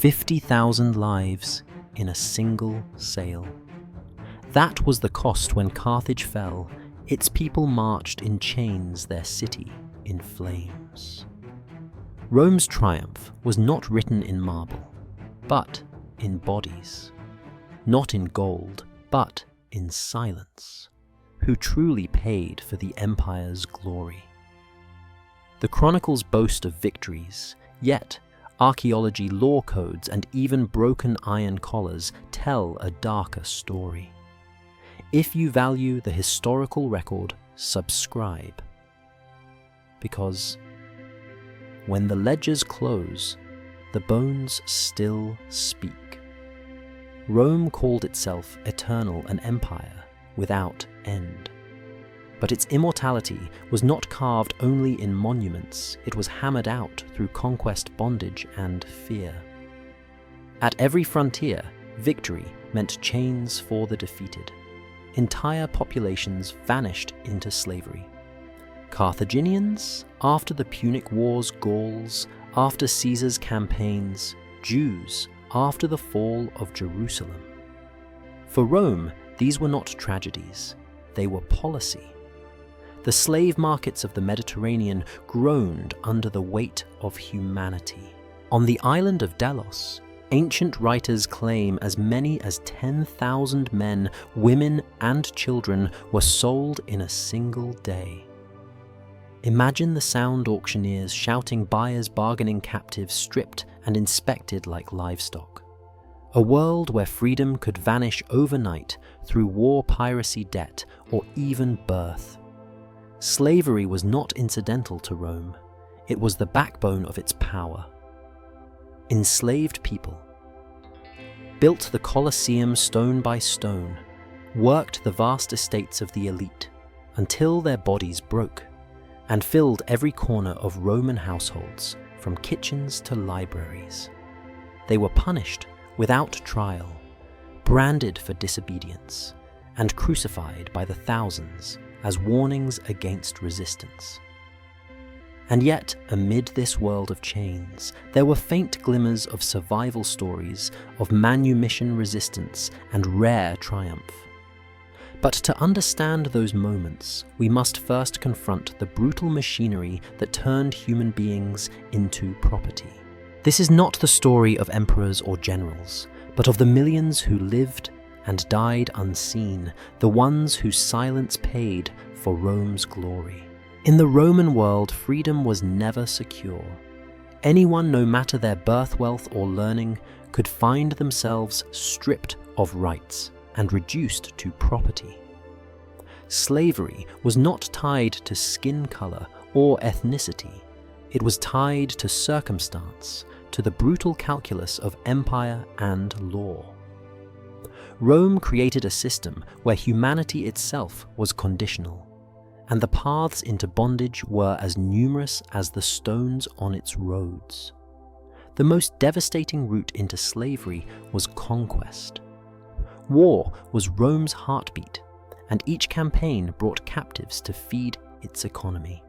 50,000 lives in a single sail. That was the cost when Carthage fell. Its people marched in chains, their city in flames. Rome's triumph was not written in marble, but in bodies. Not in gold, but in silence. Who truly paid for the empire's glory. The chronicles boast of victories, yet archaeology, law codes, and even broken iron collars tell a darker story. If you value the historical record, subscribe. Because when the ledgers close, the bones still speak. Rome called itself eternal, an empire without end. But its immortality was not carved only in monuments, it was hammered out through conquest, bondage, and fear. At every frontier, victory meant chains for the defeated. Entire populations vanished into slavery. Carthaginians, after the Punic Wars, Gauls, after Caesar's campaigns, Jews, after the fall of Jerusalem. For Rome, these were not tragedies, they were policy. The slave markets of the Mediterranean groaned under the weight of humanity. On the island of Delos, ancient writers claim as many as 10,000 men, women, and children were sold in a single day. Imagine the sound auctioneers shouting buyers bargaining captives stripped and inspected like livestock. A world where freedom could vanish overnight through war, piracy, debt, or even birth. Slavery was not incidental to Rome. It was the backbone of its power. Enslaved people built the Colosseum stone by stone, worked the vast estates of the elite until their bodies broke, and filled every corner of Roman households, from kitchens to libraries. They were punished without trial, branded for disobedience, and crucified by the thousands as warnings against resistance. And yet, amid this world of chains, there were faint glimmers of survival stories, of manumission resistance and rare triumph. But to understand those moments, we must first confront the brutal machinery that turned human beings into property. This is not the story of emperors or generals, but of the millions who lived and died unseen, the ones whose silence paid for Rome's glory. In the Roman world, freedom was never secure. Anyone, no matter their birth, wealth, or learning, could find themselves stripped of rights and reduced to property. Slavery was not tied to skin color or ethnicity. It was tied to circumstance, to the brutal calculus of empire and law. Rome created a system where humanity itself was conditional, and the paths into bondage were as numerous as the stones on its roads. The most devastating route into slavery was conquest. War was Rome's heartbeat, and each campaign brought captives to feed its economy.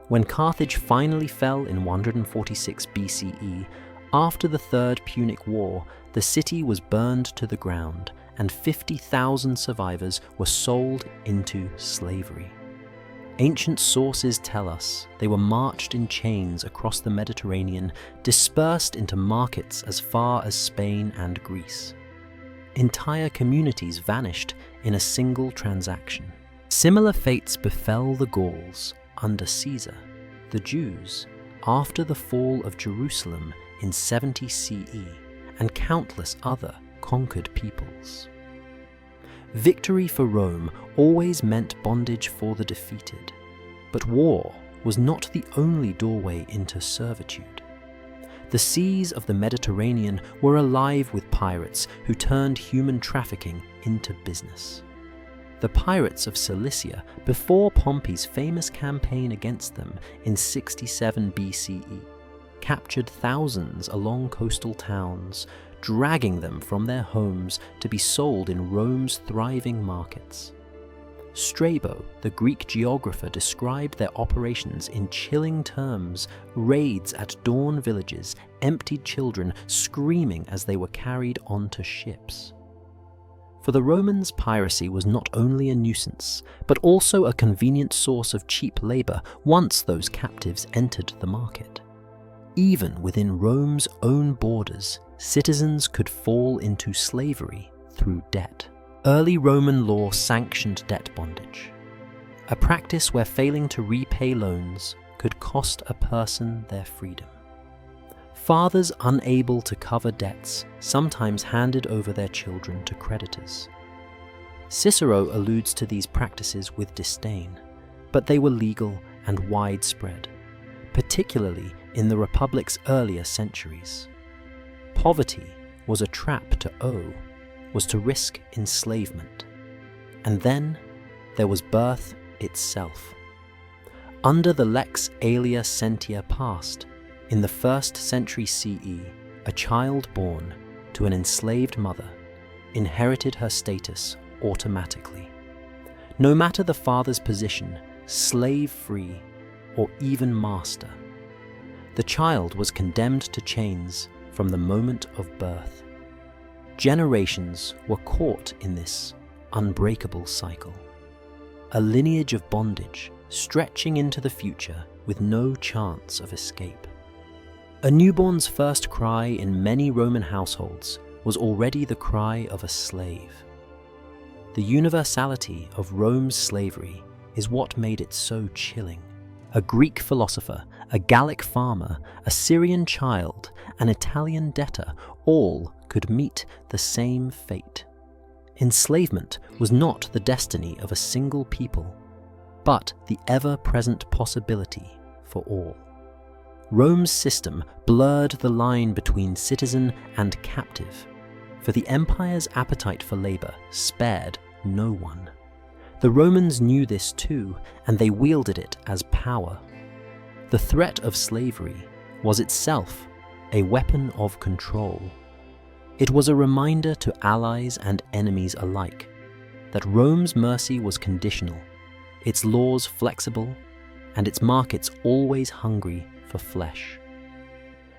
When Carthage finally fell in 146 BCE, after the Third Punic War, the city was burned to the ground, and 50,000 survivors were sold into slavery. Ancient sources tell us they were marched in chains across the Mediterranean, dispersed into markets as far as Spain and Greece. Entire communities vanished in a single transaction. Similar fates befell the Gauls under Caesar, the Jews after the fall of Jerusalem in 70 CE, and countless other conquered peoples. Victory for Rome always meant bondage for the defeated, but war was not the only doorway into servitude. The seas of the Mediterranean were alive with pirates who turned human trafficking into business. The pirates of Cilicia, before Pompey's famous campaign against them in 67 BCE, captured thousands along coastal towns, dragging them from their homes to be sold in Rome's thriving markets. Strabo, the Greek geographer, described their operations in chilling terms: raids at dawn villages, emptied children screaming as they were carried onto ships. For the Romans, piracy was not only a nuisance, but also a convenient source of cheap labor once those captives entered the market. Even within Rome's own borders, citizens could fall into slavery through debt. Early Roman law sanctioned debt bondage, a practice where failing to repay loans could cost a person their freedom. Fathers unable to cover debts sometimes handed over their children to creditors. Cicero alludes to these practices with disdain, but they were legal and widespread, particularly in the Republic's earlier centuries. Poverty was a trap to owe, was to risk enslavement. And then there was birth itself. Under the Lex Alia Sentia Past, in the 1st century CE, a child born to an enslaved mother inherited her status automatically. No matter the father's position, slave-free or even master, the child was condemned to chains from the moment of birth. Generations were caught in this unbreakable cycle, a lineage of bondage stretching into the future with no chance of escape. A newborn's first cry in many Roman households was already the cry of a slave. The universality of Rome's slavery is what made it so chilling. A Greek philosopher, a Gallic farmer, a Syrian child, an Italian debtor, all could meet the same fate. Enslavement was not the destiny of a single people, but the ever-present possibility for all. Rome's system blurred the line between citizen and captive, for the empire's appetite for labor spared no one. The Romans knew this too, and they wielded it as power. The threat of slavery was itself a weapon of control. It was a reminder to allies and enemies alike that Rome's mercy was conditional, its laws flexible, and its markets always hungry for flesh.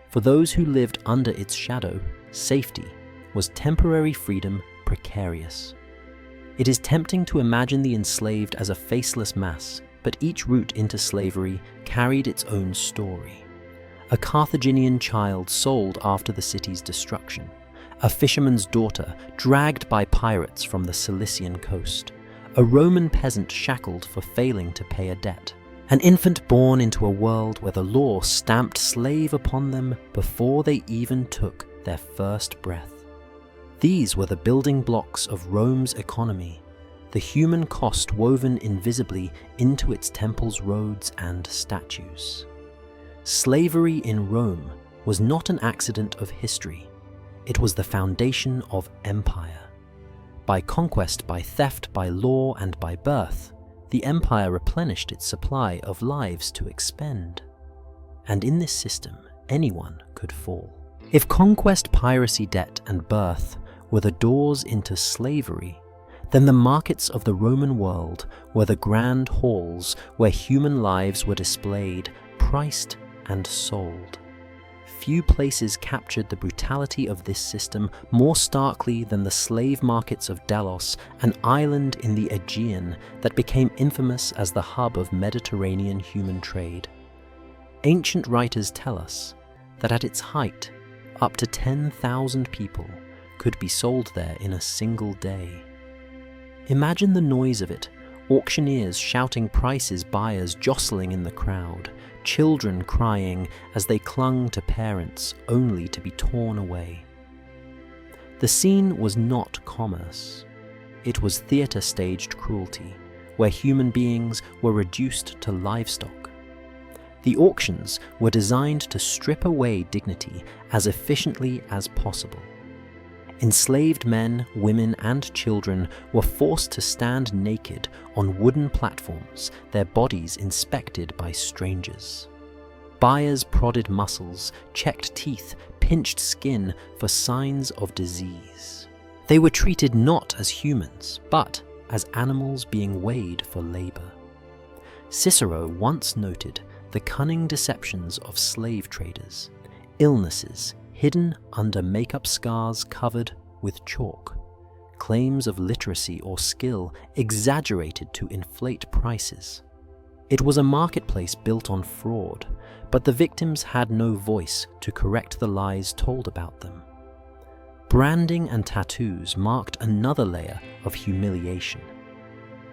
For those who lived under its shadow, safety was temporary freedom precarious. It is tempting to imagine the enslaved as a faceless mass, but each route into slavery carried its own story. A Carthaginian child sold after the city's destruction, a fisherman's daughter dragged by pirates from the Cilician coast, a Roman peasant shackled for failing to pay a debt, an infant born into a world where the law stamped slave upon them before they even took their first breath. These were the building blocks of Rome's economy, the human cost woven invisibly into its temples, roads, and statues. Slavery in Rome was not an accident of history. It was the foundation of empire. By conquest, by theft, by law, and by birth, the empire replenished its supply of lives to expend. And in this system, anyone could fall. If conquest, piracy, debt, and birth were the doors into slavery, then the markets of the Roman world were the grand halls where human lives were displayed, priced, and sold. Few places captured the brutality of this system more starkly than the slave markets of Delos, an island in the Aegean that became infamous as the hub of Mediterranean human trade. Ancient writers tell us that at its height, up to 10,000 people could be sold there in a single day. Imagine the noise of it, auctioneers shouting prices, buyers jostling in the crowd, children crying as they clung to parents only to be torn away. The scene was not commerce. It was theatre-staged cruelty, where human beings were reduced to livestock. The auctions were designed to strip away dignity as efficiently as possible. Enslaved men, women, and children were forced to stand naked on wooden platforms, their bodies inspected by strangers. Buyers prodded muscles, checked teeth, pinched skin for signs of disease. They were treated not as humans, but as animals being weighed for labor. Cicero once noted the cunning deceptions of slave traders, illnesses hidden under makeup scars covered with chalk, claims of literacy or skill exaggerated to inflate prices. It was a marketplace built on fraud, but the victims had no voice to correct the lies told about them. Branding and tattoos marked another layer of humiliation.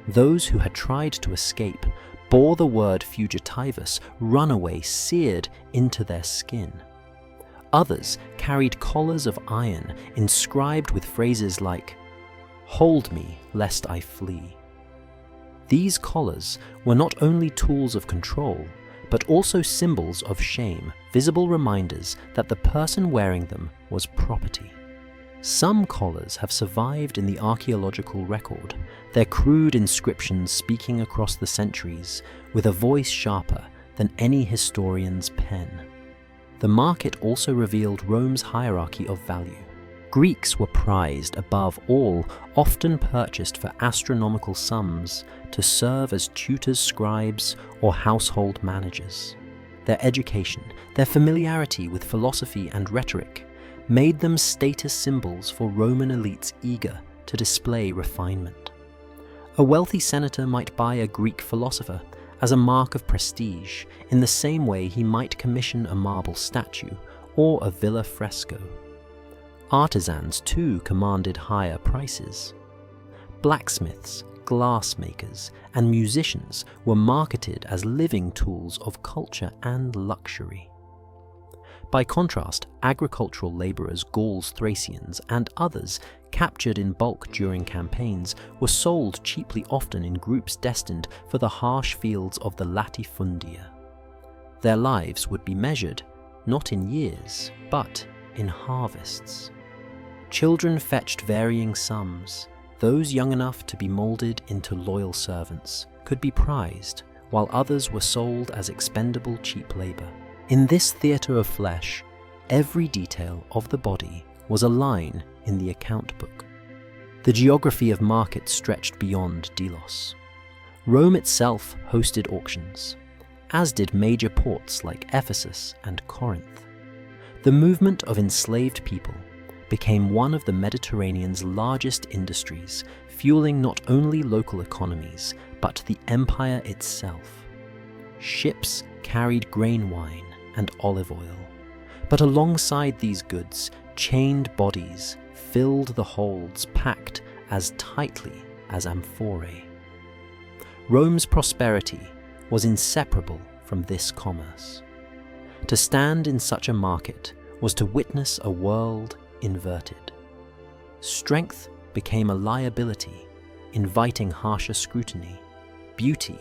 Those who had tried to escape bore the word fugitivus, runaway, seared into their skin. Others carried collars of iron inscribed with phrases like, "Hold me, lest I flee." These collars were not only tools of control, but also symbols of shame, visible reminders that the person wearing them was property. Some collars have survived in the archaeological record, their crude inscriptions speaking across the centuries with a voice sharper than any historian's pen. The market also revealed Rome's hierarchy of value. Greeks were prized above all, often purchased for astronomical sums to serve as tutors, scribes, or household managers. Their education, their familiarity with philosophy and rhetoric, made them status symbols for Roman elites eager to display refinement. A wealthy senator might buy a Greek philosopher as a mark of prestige, in the same way he might commission a marble statue or a villa fresco. Artisans too commanded higher prices. Blacksmiths, glassmakers, and musicians were marketed as living tools of culture and luxury. By contrast, agricultural labourers, Gauls, Thracians, and others captured in bulk during campaigns were sold cheaply, often in groups destined for the harsh fields of the latifundia. Their lives would be measured not in years, but in harvests. Children fetched varying sums. Those young enough to be moulded into loyal servants could be prized, while others were sold as expendable cheap labour. In this theatre of flesh, every detail of the body was a line in the account book. The geography of markets stretched beyond Delos. Rome itself hosted auctions, as did major ports like Ephesus and Corinth. The movement of enslaved people became one of the Mediterranean's largest industries, fueling not only local economies, but the empire itself. Ships carried grain wine and olive oil, but alongside these goods, chained bodies filled the holds packed as tightly as amphorae. Rome's prosperity was inseparable from this commerce. To stand in such a market was to witness a world inverted. Strength became a liability, inviting harsher scrutiny. Beauty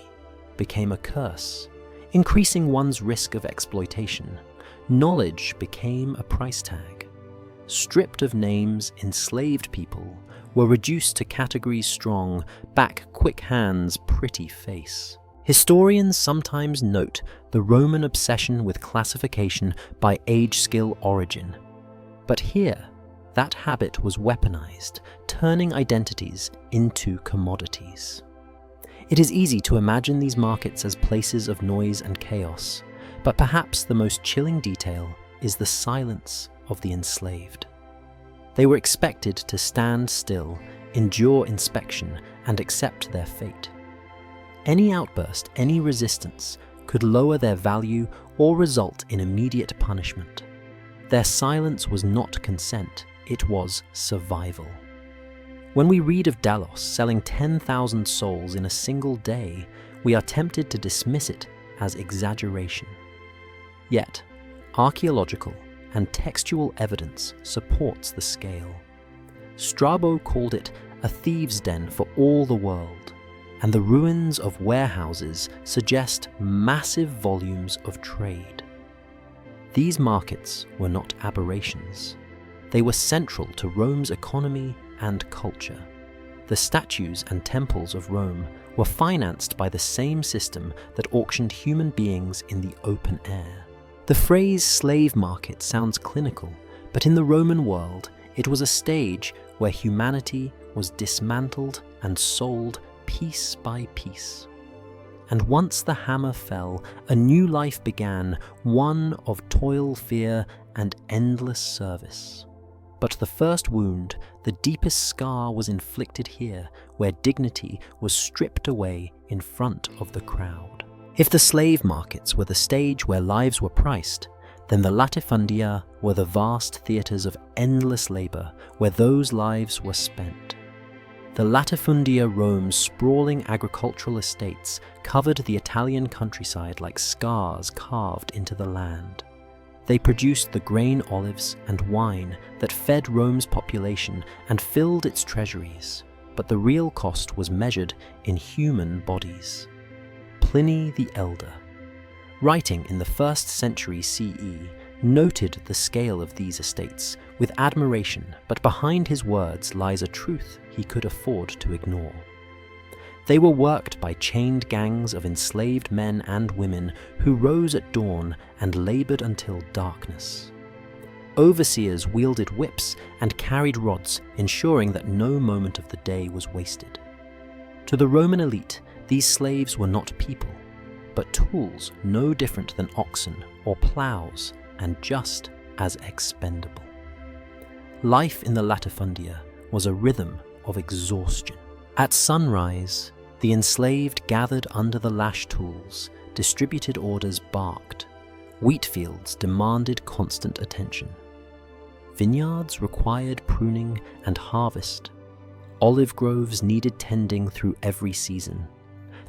became a curse, increasing one's risk of exploitation. Knowledge became a price tag. Stripped of names, enslaved people were reduced to categories strong, back, quick hands, pretty face. Historians sometimes note the Roman obsession with classification by age, skill, origin. But here, that habit was weaponized, turning identities into commodities. It is easy to imagine these markets as places of noise and chaos, but perhaps the most chilling detail is the silence of the enslaved. They were expected to stand still, endure inspection, and accept their fate. Any outburst, any resistance, could lower their value or result in immediate punishment. Their silence was not consent, it was survival. When we read of Delos selling 10,000 souls in a single day, we are tempted to dismiss it as exaggeration. Yet, archaeological and textual evidence supports the scale. Strabo called it a thieves' den for all the world, and the ruins of warehouses suggest massive volumes of trade. These markets were not aberrations. They were central to Rome's economy and culture. The statues and temples of Rome were financed by the same system that auctioned human beings in the open air. The phrase slave market sounds clinical, but in the Roman world, it was a stage where humanity was dismantled and sold piece by piece. And once the hammer fell, a new life began, one of toil, fear, and endless service. But the first wound, the deepest scar, was inflicted here, where dignity was stripped away in front of the crowd. If the slave markets were the stage where lives were priced, then the latifundia were the vast theatres of endless labour where those lives were spent. The latifundia Rome's sprawling agricultural estates covered the Italian countryside like scars carved into the land. They produced the grain, olives, and wine that fed Rome's population and filled its treasuries, but the real cost was measured in human bodies. Pliny the Elder, writing in the 1st century CE, noted the scale of these estates with admiration, but behind his words lies a truth he could afford to ignore. They were worked by chained gangs of enslaved men and women who rose at dawn and laboured until darkness. Overseers wielded whips and carried rods, ensuring that no moment of the day was wasted. To the Roman elite, these slaves were not people, but tools no different than oxen or ploughs, and just as expendable. Life in the latifundia was a rhythm of exhaustion. At sunrise, the enslaved gathered under the lash tools, distributed orders barked, wheat fields demanded constant attention. Vineyards required pruning and harvest. Olive groves needed tending through every season.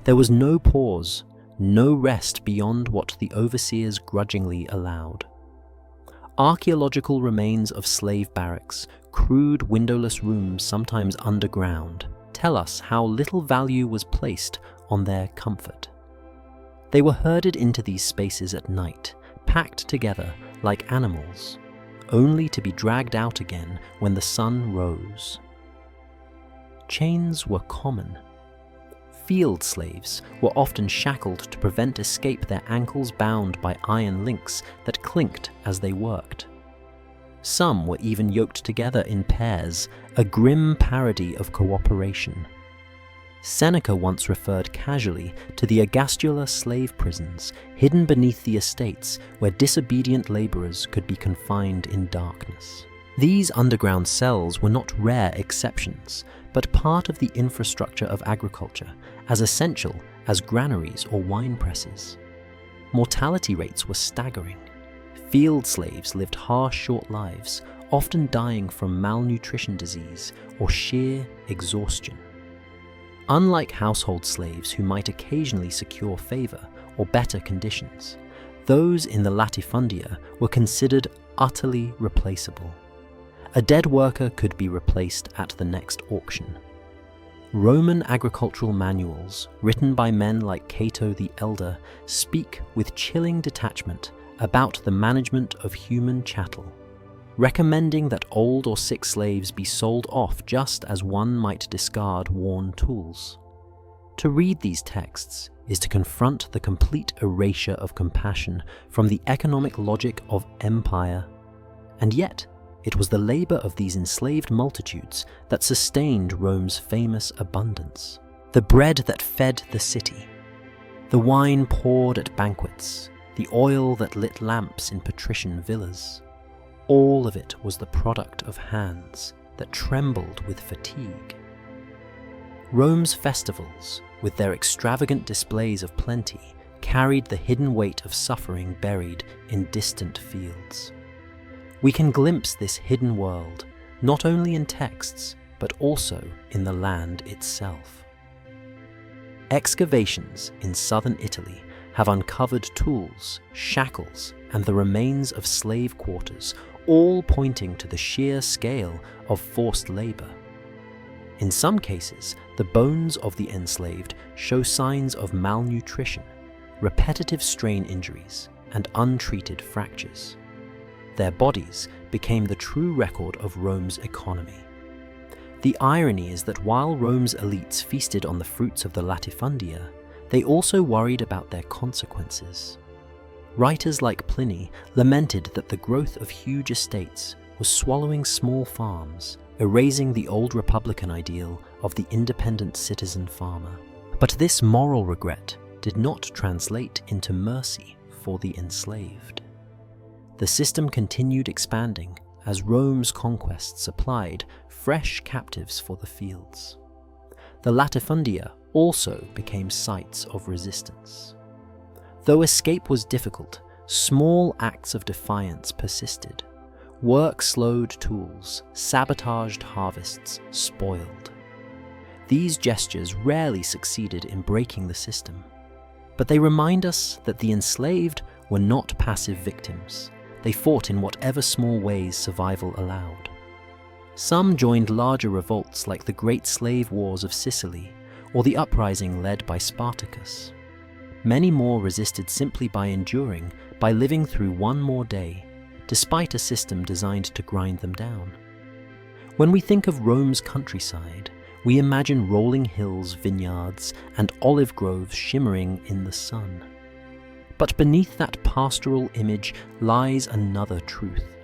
There was no pause, no rest beyond what the overseers grudgingly allowed. Archaeological remains of slave barracks, crude windowless rooms sometimes underground, tell us how little value was placed on their comfort. They were herded into these spaces at night, packed together like animals, only to be dragged out again when the sun rose. Chains were common. Field slaves were often shackled to prevent escape, their ankles bound by iron links that clinked as they worked. Some were even yoked together in pairs, a grim parody of cooperation. Seneca once referred casually to the ergastular slave prisons hidden beneath the estates where disobedient labourers could be confined in darkness. These underground cells were not rare exceptions, but part of the infrastructure of agriculture, as essential as granaries or wine presses. Mortality rates were staggering. Field slaves lived harsh, short lives, often dying from malnutrition disease or sheer exhaustion. Unlike household slaves who might occasionally secure favour or better conditions, those in the latifundia were considered utterly replaceable. A dead worker could be replaced at the next auction. Roman agricultural manuals, written by men like Cato the Elder, speak with chilling detachment about the management of human chattel, recommending that old or sick slaves be sold off just as one might discard worn tools. To read these texts is to confront the complete erasure of compassion from the economic logic of empire, and yet it was the labour of these enslaved multitudes that sustained Rome's famous abundance. The bread that fed the city, the wine poured at banquets, the oil that lit lamps in patrician villas, all of it was the product of hands that trembled with fatigue. Rome's festivals, with their extravagant displays of plenty, carried the hidden weight of suffering buried in distant fields. We can glimpse this hidden world, not only in texts, but also in the land itself. Excavations in southern Italy have uncovered tools, shackles, and the remains of slave quarters, all pointing to the sheer scale of forced labour. In some cases, the bones of the enslaved show signs of malnutrition, repetitive strain injuries, and untreated fractures. Their bodies became the true record of Rome's economy. The irony is that while Rome's elites feasted on the fruits of the latifundia, they also worried about their consequences. Writers like Pliny lamented that the growth of huge estates was swallowing small farms erasing the old republican ideal of the independent citizen farmer. But this moral regret did not translate into mercy for the enslaved. The system continued expanding as Rome's conquests supplied fresh captives for the fields. The latifundia also became sites of resistance. Though escape was difficult, small acts of defiance persisted. Work slowed tools, sabotaged harvests, spoiled. These gestures rarely succeeded in breaking the system, but they remind us that the enslaved were not passive victims. They fought in whatever small ways survival allowed. Some joined larger revolts like the Great Slave Wars of Sicily or the uprising led by Spartacus. Many more resisted simply by enduring, by living through one more day, despite a system designed to grind them down. When we think of Rome's countryside, we imagine rolling hills, vineyards, and olive groves shimmering in the sun. But beneath that pastoral image lies another truth.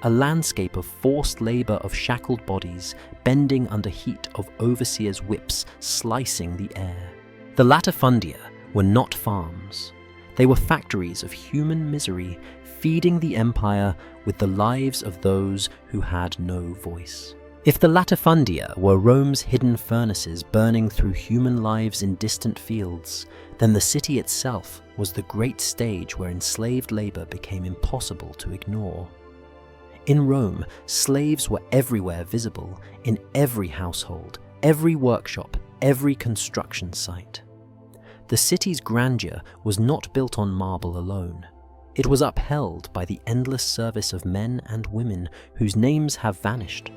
A landscape of forced labor of shackled bodies, bending under heat of overseers' whips slicing the air. The latifundia were not farms. They were factories of human misery, feeding the empire with the lives of those who had no voice. If the latifundia were Rome's hidden furnaces burning through human lives in distant fields, then the city itself was the great stage where enslaved labor became impossible to ignore. In Rome, slaves were everywhere visible, in every household, every workshop, every construction site. The city's grandeur was not built on marble alone. It was upheld by the endless service of men and women whose names have vanished,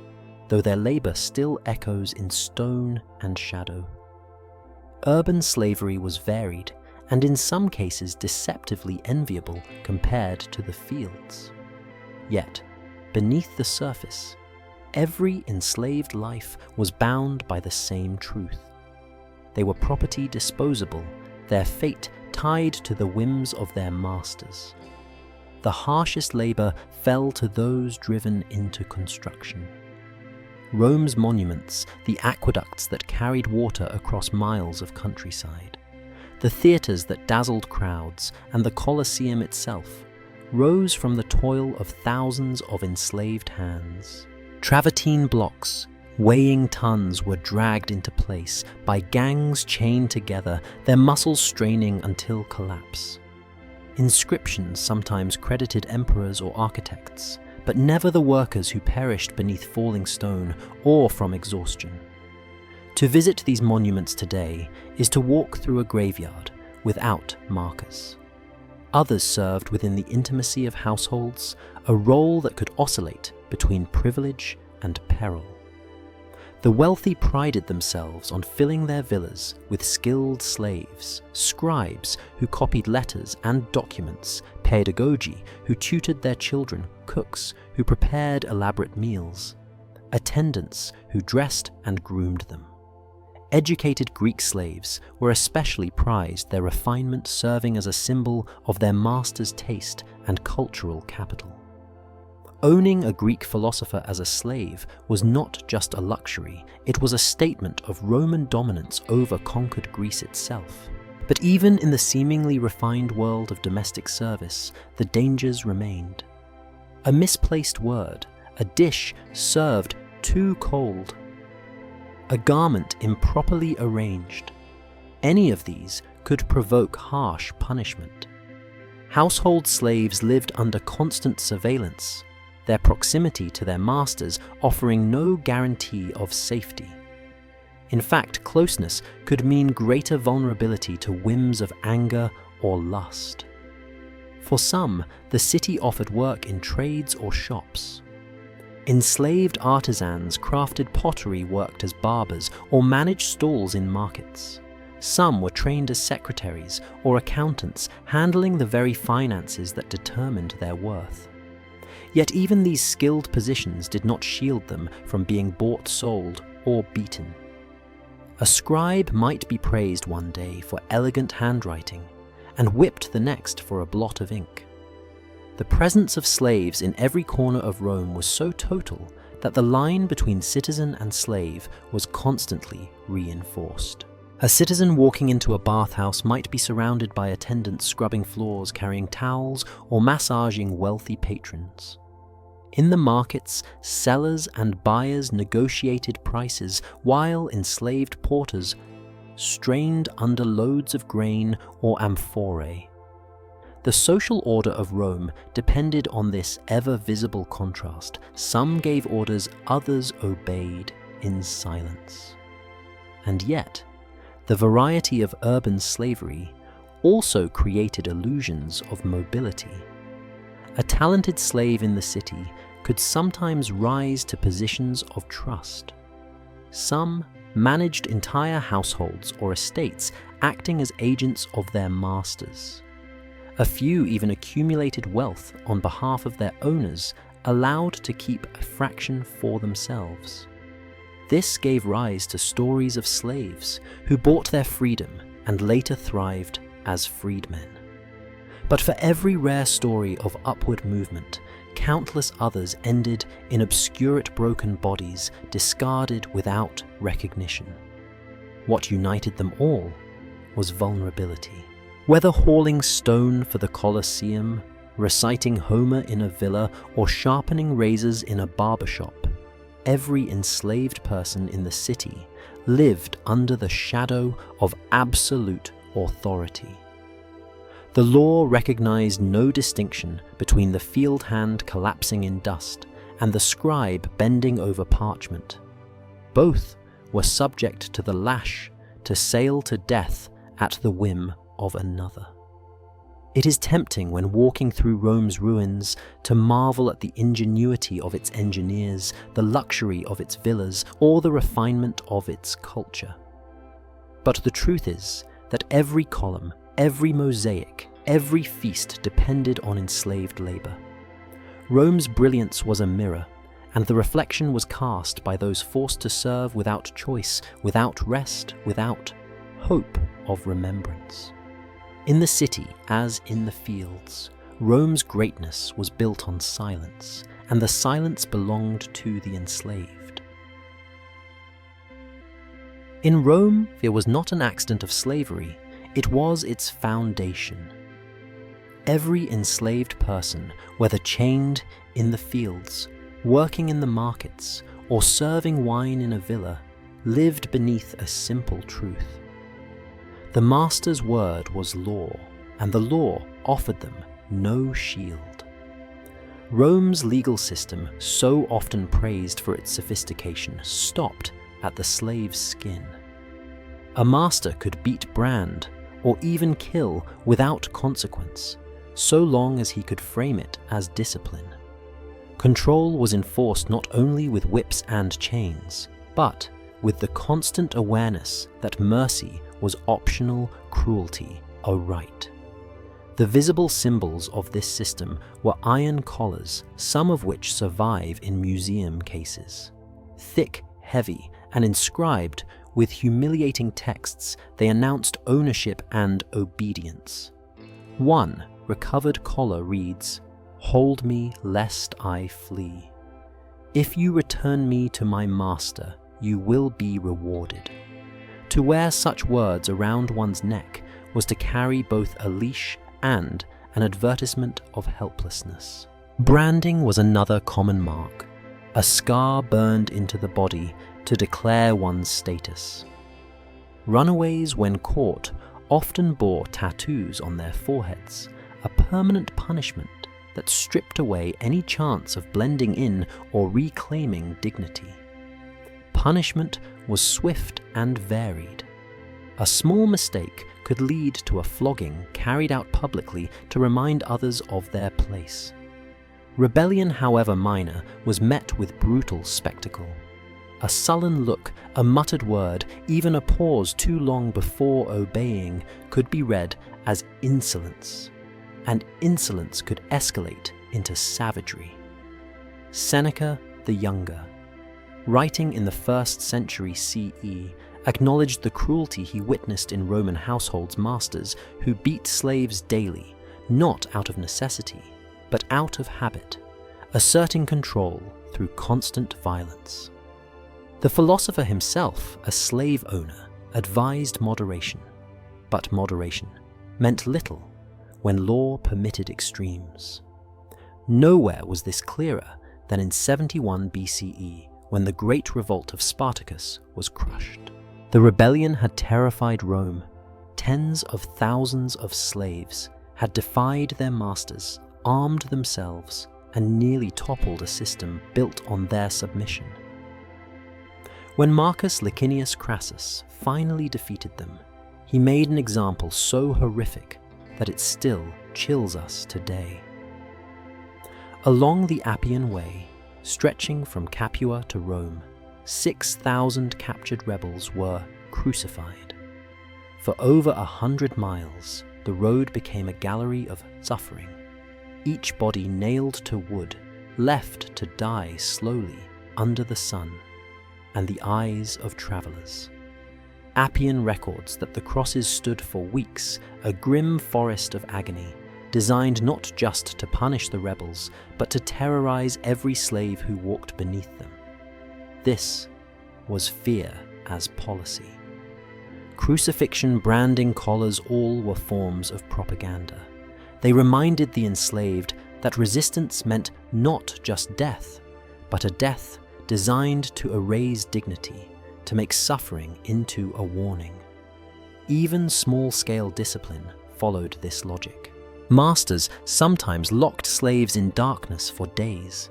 though their labor still echoes in stone and shadow. Urban slavery was varied, and in some cases deceptively enviable compared to the fields. Yet, beneath the surface, every enslaved life was bound by the same truth. They were property disposable, their fate tied to the whims of their masters. The harshest labor fell to those driven into construction. Rome's monuments, the aqueducts that carried water across miles of countryside, the theatres that dazzled crowds, and the Colosseum itself, rose from the toil of thousands of enslaved hands. Travertine blocks, weighing tons, were dragged into place by gangs chained together, their muscles straining until collapse. Inscriptions sometimes credited emperors or architects, but never the workers who perished beneath falling stone or from exhaustion. To visit these monuments today is to walk through a graveyard without markers. Others served within the intimacy of households a role that could oscillate between privilege and peril. The wealthy prided themselves on filling their villas with skilled slaves, scribes who copied letters and documents, pedagogi who tutored their children, cooks who prepared elaborate meals, attendants who dressed and groomed them. Educated Greek slaves were especially prized, their refinement serving as a symbol of their master's taste and cultural capital. Owning a Greek philosopher as a slave was not just a luxury, it was a statement of Roman dominance over conquered Greece itself. But even in the seemingly refined world of domestic service, the dangers remained. A misplaced word, a dish served too cold, a garment improperly arranged. Any of these could provoke harsh punishment. Household slaves lived under constant surveillance, their proximity to their masters offering no guarantee of safety. In fact, closeness could mean greater vulnerability to whims of anger or lust. For some, the city offered work in trades or shops. Enslaved artisans crafted pottery, worked as barbers, or managed stalls in markets. Some were trained as secretaries or accountants, handling the very finances that determined their worth. Yet even these skilled positions did not shield them from being bought, sold, or beaten. A scribe might be praised one day for elegant handwriting, and whipped the next for a blot of ink. The presence of slaves in every corner of Rome was so total that the line between citizen and slave was constantly reinforced. A citizen walking into a bathhouse might be surrounded by attendants scrubbing floors, carrying towels, or massaging wealthy patrons. In the markets, sellers and buyers negotiated prices, while enslaved porters strained under loads of grain or amphorae. The social order of Rome depended on this ever-visible contrast. Some gave orders, others obeyed in silence. And yet, the variety of urban slavery also created illusions of mobility. A talented slave in the city could sometimes rise to positions of trust. Some managed entire households or estates, acting as agents of their masters. A few even accumulated wealth on behalf of their owners, allowed to keep a fraction for themselves. This gave rise to stories of slaves who bought their freedom and later thrived as freedmen. But for every rare story of upward movement, countless others ended in obscurate broken bodies, discarded without recognition. What united them all was vulnerability. Whether hauling stone for the Colosseum, reciting Homer in a villa, or sharpening razors in a barbershop, every enslaved person in the city lived under the shadow of absolute authority. The law recognized no distinction between the field hand collapsing in dust and the scribe bending over parchment. Both were subject to the lash to sail to death at the whim of another. It is tempting when walking through Rome's ruins to marvel at the ingenuity of its engineers, the luxury of its villas, or the refinement of its culture. But the truth is that every column, every mosaic, every feast depended on enslaved labor. Rome's brilliance was a mirror, and the reflection was cast by those forced to serve without choice, without rest, without hope of remembrance. In the city, as in the fields, Rome's greatness was built on silence, and the silence belonged to the enslaved. In Rome, fear was not an accident of slavery, it was its foundation. Every enslaved person, whether chained in the fields, working in the markets, or serving wine in a villa, lived beneath a simple truth. The master's word was law, and the law offered them no shield. Rome's legal system, so often praised for its sophistication, stopped at the slave's skin. A master could beat, brand, or even kill without consequence, so long as he could frame it as discipline. Control was enforced not only with whips and chains, but with the constant awareness that mercy was optional, cruelty a right. The visible symbols of this system were iron collars, some of which survive in museum cases. Thick, heavy, and inscribed with humiliating texts, they announced ownership and obedience. One recovered collar reads, "Hold me lest I flee. If you return me to my master, you will be rewarded." To wear such words around one's neck was to carry both a leash and an advertisement of helplessness. Branding was another common mark, a scar burned into the body to declare one's status. Runaways, when caught, often bore tattoos on their foreheads, a permanent punishment that stripped away any chance of blending in or reclaiming dignity. Punishment was swift and varied. A small mistake could lead to a flogging carried out publicly to remind others of their place. Rebellion, however minor, was met with brutal spectacle. A sullen look, a muttered word, even a pause too long before obeying could be read as insolence, and insolence could escalate into savagery. Seneca the Younger, writing in the 1st century CE, acknowledged the cruelty he witnessed in Roman households' masters who beat slaves daily, not out of necessity, but out of habit, asserting control through constant violence. The philosopher himself, a slave owner, advised moderation, but moderation meant little when law permitted extremes. Nowhere was this clearer than in 71 BCE, when the great revolt of Spartacus was crushed. The rebellion had terrified Rome. Tens of thousands of slaves had defied their masters, armed themselves, and nearly toppled a system built on their submission. When Marcus Licinius Crassus finally defeated them, he made an example so horrific that it still chills us today. Along the Appian Way, stretching from Capua to Rome, 6,000 captured rebels were crucified. For over 100 miles, the road became a gallery of suffering, each body nailed to wood, left to die slowly under the sun and the eyes of travelers. Appian records that the crosses stood for weeks, a grim forest of agony, designed not just to punish the rebels, but to terrorize every slave who walked beneath them. This was fear as policy. Crucifixion, branding, collars, all were forms of propaganda. They reminded the enslaved that resistance meant not just death, but a death designed to erase dignity, to make suffering into a warning. Even small-scale discipline followed this logic. Masters sometimes locked slaves in darkness for days.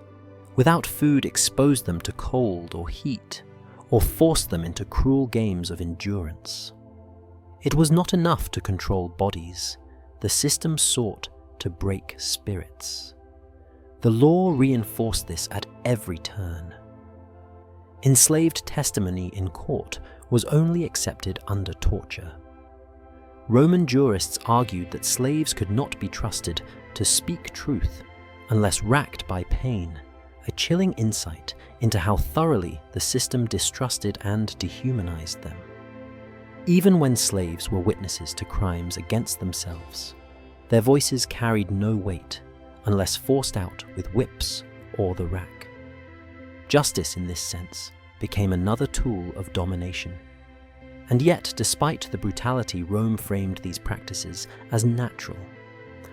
Without food, exposed them to cold or heat, or forced them into cruel games of endurance. It was not enough to control bodies. The system sought to break spirits. The law reinforced this at every turn. Enslaved testimony in court was only accepted under torture. Roman jurists argued that slaves could not be trusted to speak truth unless racked by pain, a chilling insight into how thoroughly the system distrusted and dehumanized them. Even when slaves were witnesses to crimes against themselves, their voices carried no weight unless forced out with whips or the rack. Justice, in this sense, became another tool of domination. And yet, despite the brutality, Rome framed these practices as natural.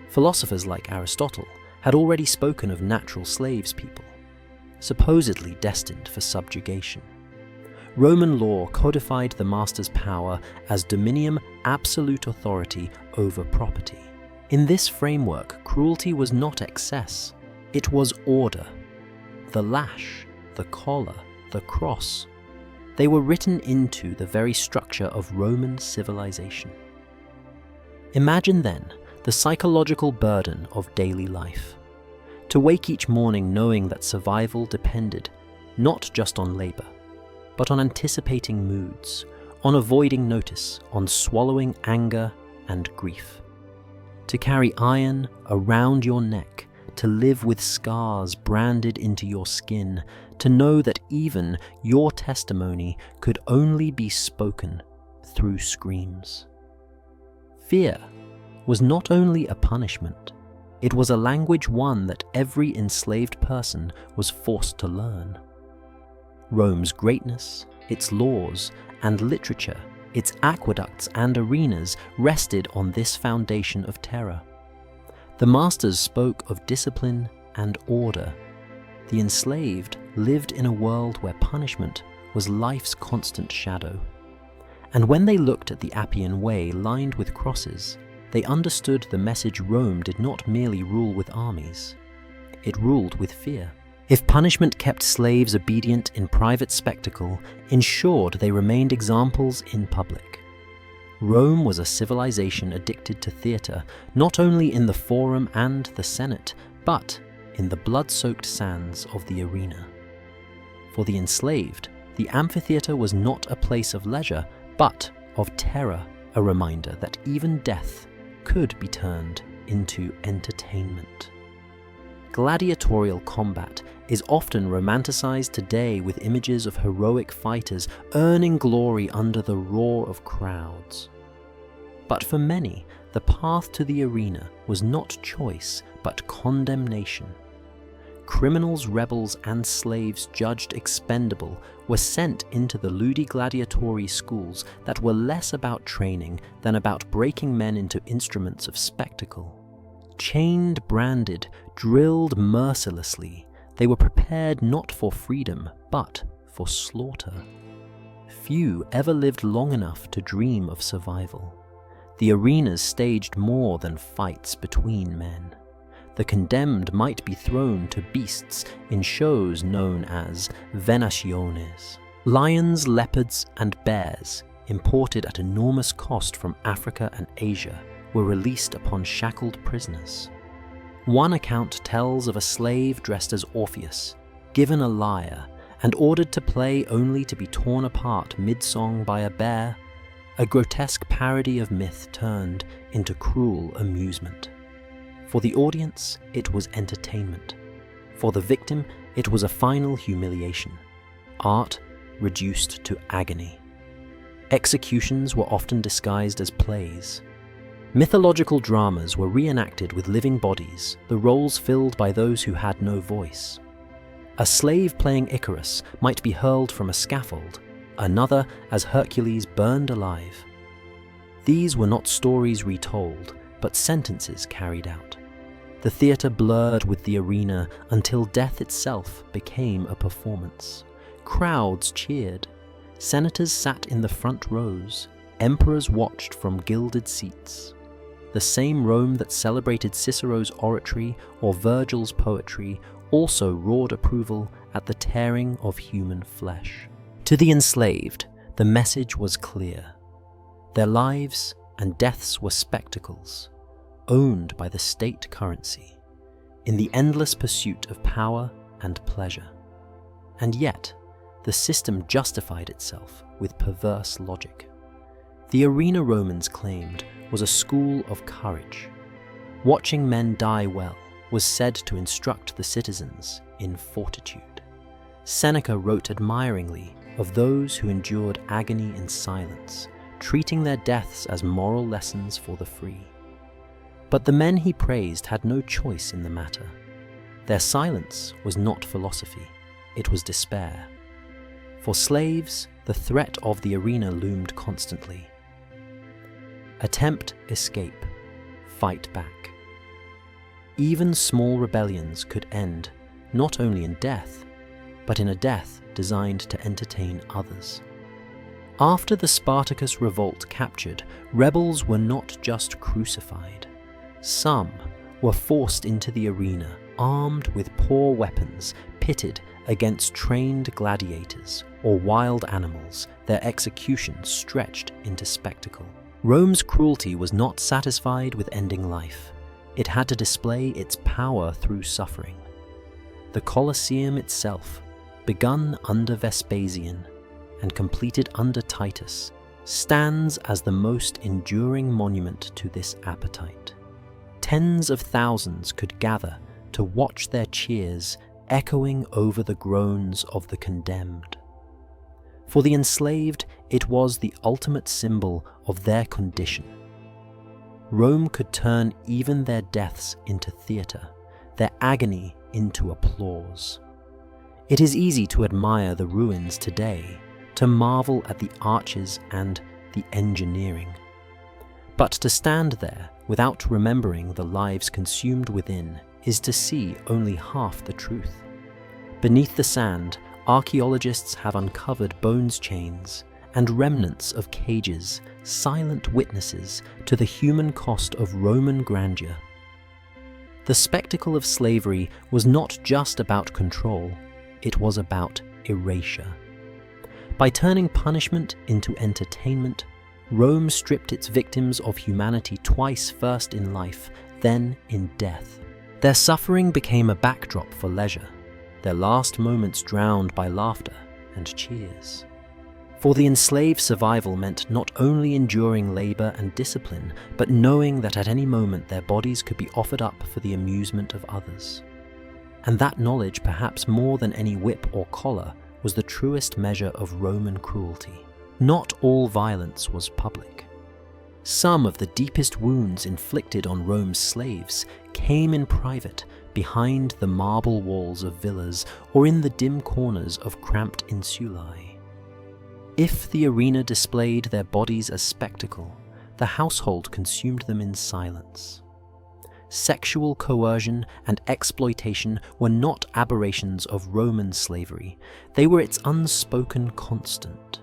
Philosophers like Aristotle had already spoken of natural slaves people, supposedly destined for subjugation. Roman law codified the master's power as dominium, absolute authority over property. In this framework, cruelty was not excess, it was order. The lash, the collar, the cross, they were written into the very structure of Roman civilization. Imagine then the psychological burden of daily life. To wake each morning knowing that survival depended not just on labor, but on anticipating moods, on avoiding notice, on swallowing anger and grief. To carry iron around your neck, to live with scars branded into your skin, to know that even your testimony could only be spoken through screams. Fear was not only a punishment, it was a language one that every enslaved person was forced to learn. Rome's greatness, its laws and literature, its aqueducts and arenas rested on this foundation of terror. The masters spoke of discipline and order. The enslaved lived in a world where punishment was life's constant shadow. And when they looked at the Appian Way lined with crosses, they understood the message Rome did not merely rule with armies, it ruled with fear. If punishment kept slaves obedient in private spectacle, ensured they remained examples in public. Rome was a civilization addicted to theatre, not only in the Forum and the Senate, but in the blood-soaked sands of the arena. For the enslaved, the amphitheatre was not a place of leisure, but of terror, a reminder that even death could be turned into entertainment. Gladiatorial combat is often romanticized today with images of heroic fighters earning glory under the roar of crowds. But for many, the path to the arena was not choice, but condemnation. criminals, rebels, and slaves judged expendable were sent into the ludi gladiatori schools that were less about training than about breaking men into instruments of spectacle. Chained, branded, drilled mercilessly, they were prepared not for freedom, but for slaughter. Few ever lived long enough to dream of survival. The arenas staged more than fights between men. The condemned might be thrown to beasts in shows known as venaciones. Lions, leopards, and bears, imported at enormous cost from Africa and Asia, were released upon shackled prisoners. One account tells of a slave dressed as Orpheus, given a lyre, and ordered to play only to be torn apart mid-song by a bear, a grotesque parody of myth turned into cruel amusement. For the audience, it was entertainment. For the victim, it was a final humiliation. Art reduced to agony. Executions were often disguised as plays. Mythological dramas were reenacted with living bodies, the roles filled by those who had no voice. A slave playing Icarus might be hurled from a scaffold, another as Hercules burned alive. These were not stories retold, but sentences carried out. The theatre blurred with the arena until death itself became a performance. Crowds cheered. Senators sat in the front rows. Emperors watched from gilded seats. The same Rome that celebrated Cicero's oratory or Virgil's poetry also roared approval at the tearing of human flesh. To the enslaved, the message was clear. Their lives and deaths were spectacles, owned by the state currency, in the endless pursuit of power and pleasure. And yet, the system justified itself with perverse logic. The arena Romans claimed was a school of courage. Watching men die well was said to instruct the citizens in fortitude. Seneca wrote admiringly of those who endured agony in silence, treating their deaths as moral lessons for the free. But the men he praised had no choice in the matter. Their silence was not philosophy, it was despair. For slaves, the threat of the arena loomed constantly. Attempt escape, fight back. Even small rebellions could end not only in death, but in a death designed to entertain others. After the Spartacus revolt captured, rebels were not just crucified. Some were forced into the arena, armed with poor weapons, pitted against trained gladiators or wild animals, their execution stretched into spectacle. Rome's cruelty was not satisfied with ending life. It had to display its power through suffering. The Colosseum itself, begun under Vespasian and completed under Titus, stands as the most enduring monument to this appetite. Tens of thousands could gather to watch their cheers echoing over the groans of the condemned. For the enslaved, it was the ultimate symbol of their condition. Rome could turn even their deaths into theatre, their agony into applause. It is easy to admire the ruins today, to marvel at the arches and the engineering. But to stand there without remembering the lives consumed within is to see only half the truth. Beneath the sand, archaeologists have uncovered bones chains and remnants of cages, silent witnesses to the human cost of Roman grandeur. The spectacle of slavery was not just about control, it was about erasure. By turning punishment into entertainment, Rome stripped its victims of humanity twice, first in life, then in death. Their suffering became a backdrop for leisure, their last moments drowned by laughter and cheers. For the enslaved, survival meant not only enduring labor and discipline, but knowing that at any moment their bodies could be offered up for the amusement of others. And that knowledge, perhaps more than any whip or collar, was the truest measure of Roman cruelty. Not all violence was public. Some of the deepest wounds inflicted on Rome's slaves came in private behind the marble walls of villas or in the dim corners of cramped insulae. If the arena displayed their bodies as spectacle, the household consumed them in silence. Sexual coercion and exploitation were not aberrations of Roman slavery, they were its unspoken constant.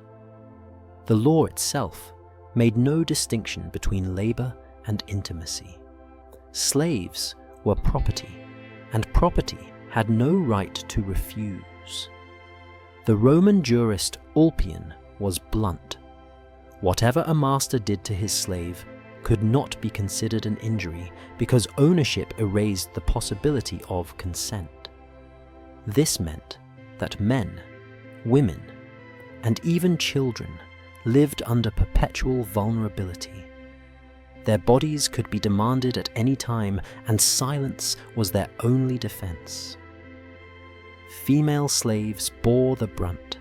The law itself made no distinction between labor and intimacy. Slaves were property, and property had no right to refuse. The Roman jurist Ulpian was blunt. Whatever a master did to his slave could not be considered an injury because ownership erased the possibility of consent. This meant that men, women, and even children lived under perpetual vulnerability. Their bodies could be demanded at any time, and silence was their only defense. Female slaves bore the brunt.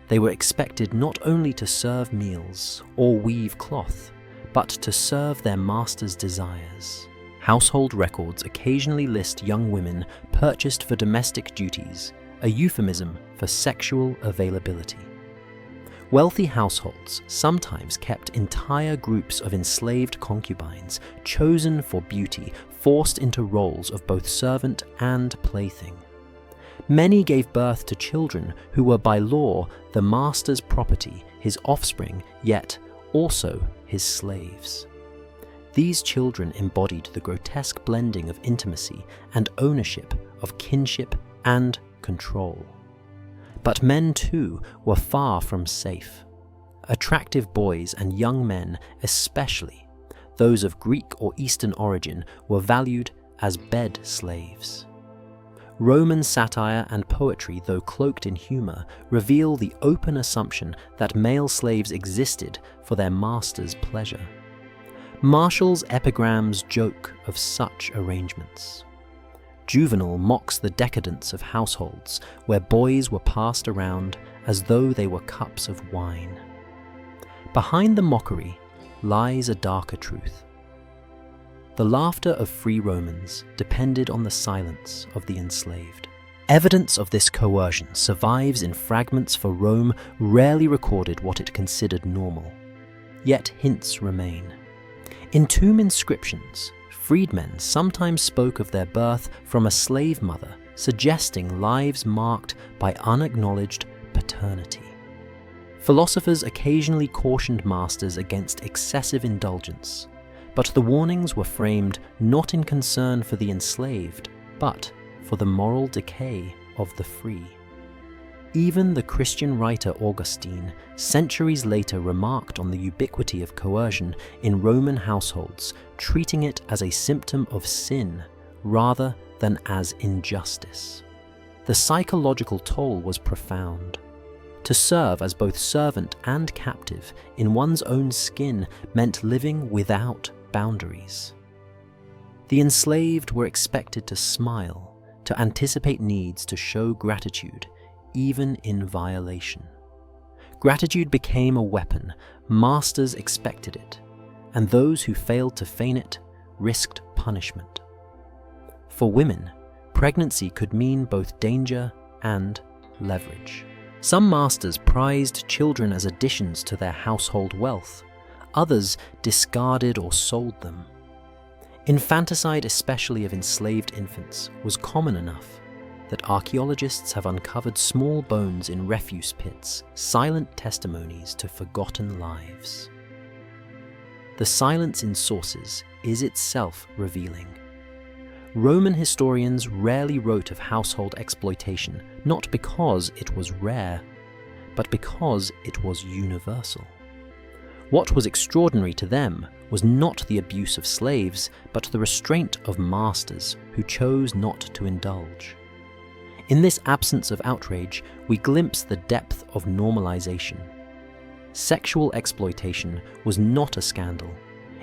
They were expected not only to serve meals or weave cloth, but to serve their master's desires. Household records occasionally list young women purchased for domestic duties, a euphemism for sexual availability. Wealthy households sometimes kept entire groups of enslaved concubines, chosen for beauty, forced into roles of both servant and plaything. Many gave birth to children who were by law the master's property, his offspring, yet also his slaves. These children embodied the grotesque blending of intimacy and ownership, of kinship and control. But men too were far from safe. Attractive boys and young men, especially those of Greek or Eastern origin, were valued as bed slaves. Roman satire and poetry, though cloaked in humor, reveal the open assumption that male slaves existed for their master's pleasure. Martial's epigrams joke of such arrangements. Juvenal mocks the decadence of households where boys were passed around as though they were cups of wine. Behind the mockery lies a darker truth. The laughter of free Romans depended on the silence of the enslaved. Evidence of this coercion survives in fragments, for Rome rarely recorded what it considered normal. Yet hints remain. In tomb inscriptions, freedmen sometimes spoke of their birth from a slave mother, suggesting lives marked by unacknowledged paternity. Philosophers occasionally cautioned masters against excessive indulgence, but the warnings were framed not in concern for the enslaved, but for the moral decay of the free. Even the Christian writer Augustine, centuries later, remarked on the ubiquity of coercion in Roman households, treating it as a symptom of sin rather than as injustice. The psychological toll was profound. To serve as both servant and captive in one's own skin meant living without boundaries. The enslaved were expected to smile, to anticipate needs, to show gratitude, even in violation. Gratitude became a weapon, masters expected it, and those who failed to feign it risked punishment. For women, pregnancy could mean both danger and leverage. Some masters prized children as additions to their household wealth. Others discarded or sold them. Infanticide, especially of enslaved infants, was common enough that archaeologists have uncovered small bones in refuse pits, silent testimonies to forgotten lives. The silence in sources is itself revealing. Roman historians rarely wrote of household exploitation, not because it was rare, but because it was universal. What was extraordinary to them was not the abuse of slaves, but the restraint of masters who chose not to indulge. In this absence of outrage, we glimpse the depth of normalization. Sexual exploitation was not a scandal.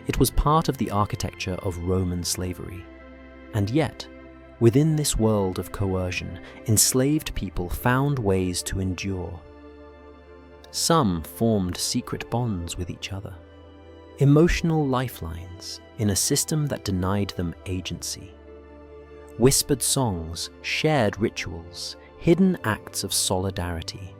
It was part of the architecture of Roman slavery. And yet, within this world of coercion, enslaved people found ways to endure. Some formed secret bonds with each other, emotional lifelines in a system that denied them agency. whispered songs, shared rituals, hidden acts of solidarity.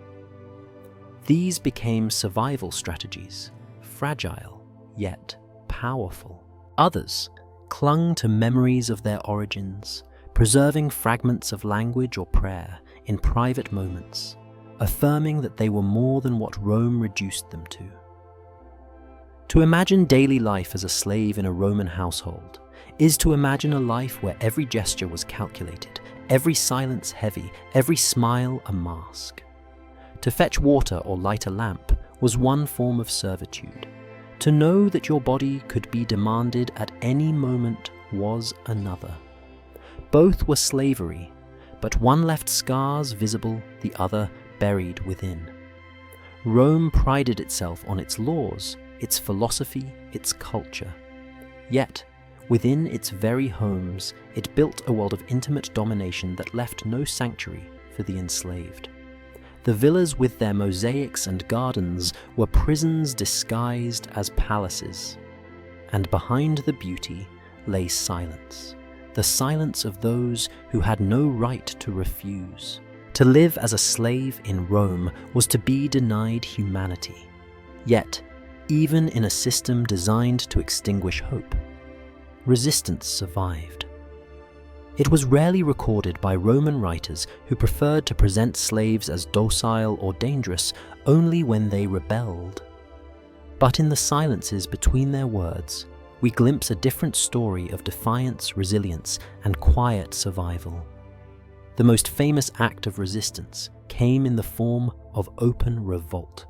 These became survival strategies, fragile yet powerful. Others clung to memories of their origins, preserving fragments of language or prayer in private moments, affirming that they were more than what Rome reduced them to. To imagine daily life as a slave in a Roman household is to imagine a life where every gesture was calculated, every silence heavy, every smile a mask. To fetch water or light a lamp was one form of servitude. To know that your body could be demanded at any moment was another. Both were slavery, but one left scars visible, the other buried within. Rome prided itself on its laws, its philosophy, its culture. Yet, within its very homes, it built a world of intimate domination that left no sanctuary for the enslaved. The villas with their mosaics and gardens were prisons disguised as palaces. And behind the beauty lay silence, the silence of those who had no right to refuse. To live as a slave in Rome was to be denied humanity. Yet, even in a system designed to extinguish hope, resistance survived. It was rarely recorded by Roman writers who preferred to present slaves as docile or dangerous only when they rebelled. But in the silences between their words, we glimpse a different story of defiance, resilience, and quiet survival. The most famous act of resistance came in the form of open revolt.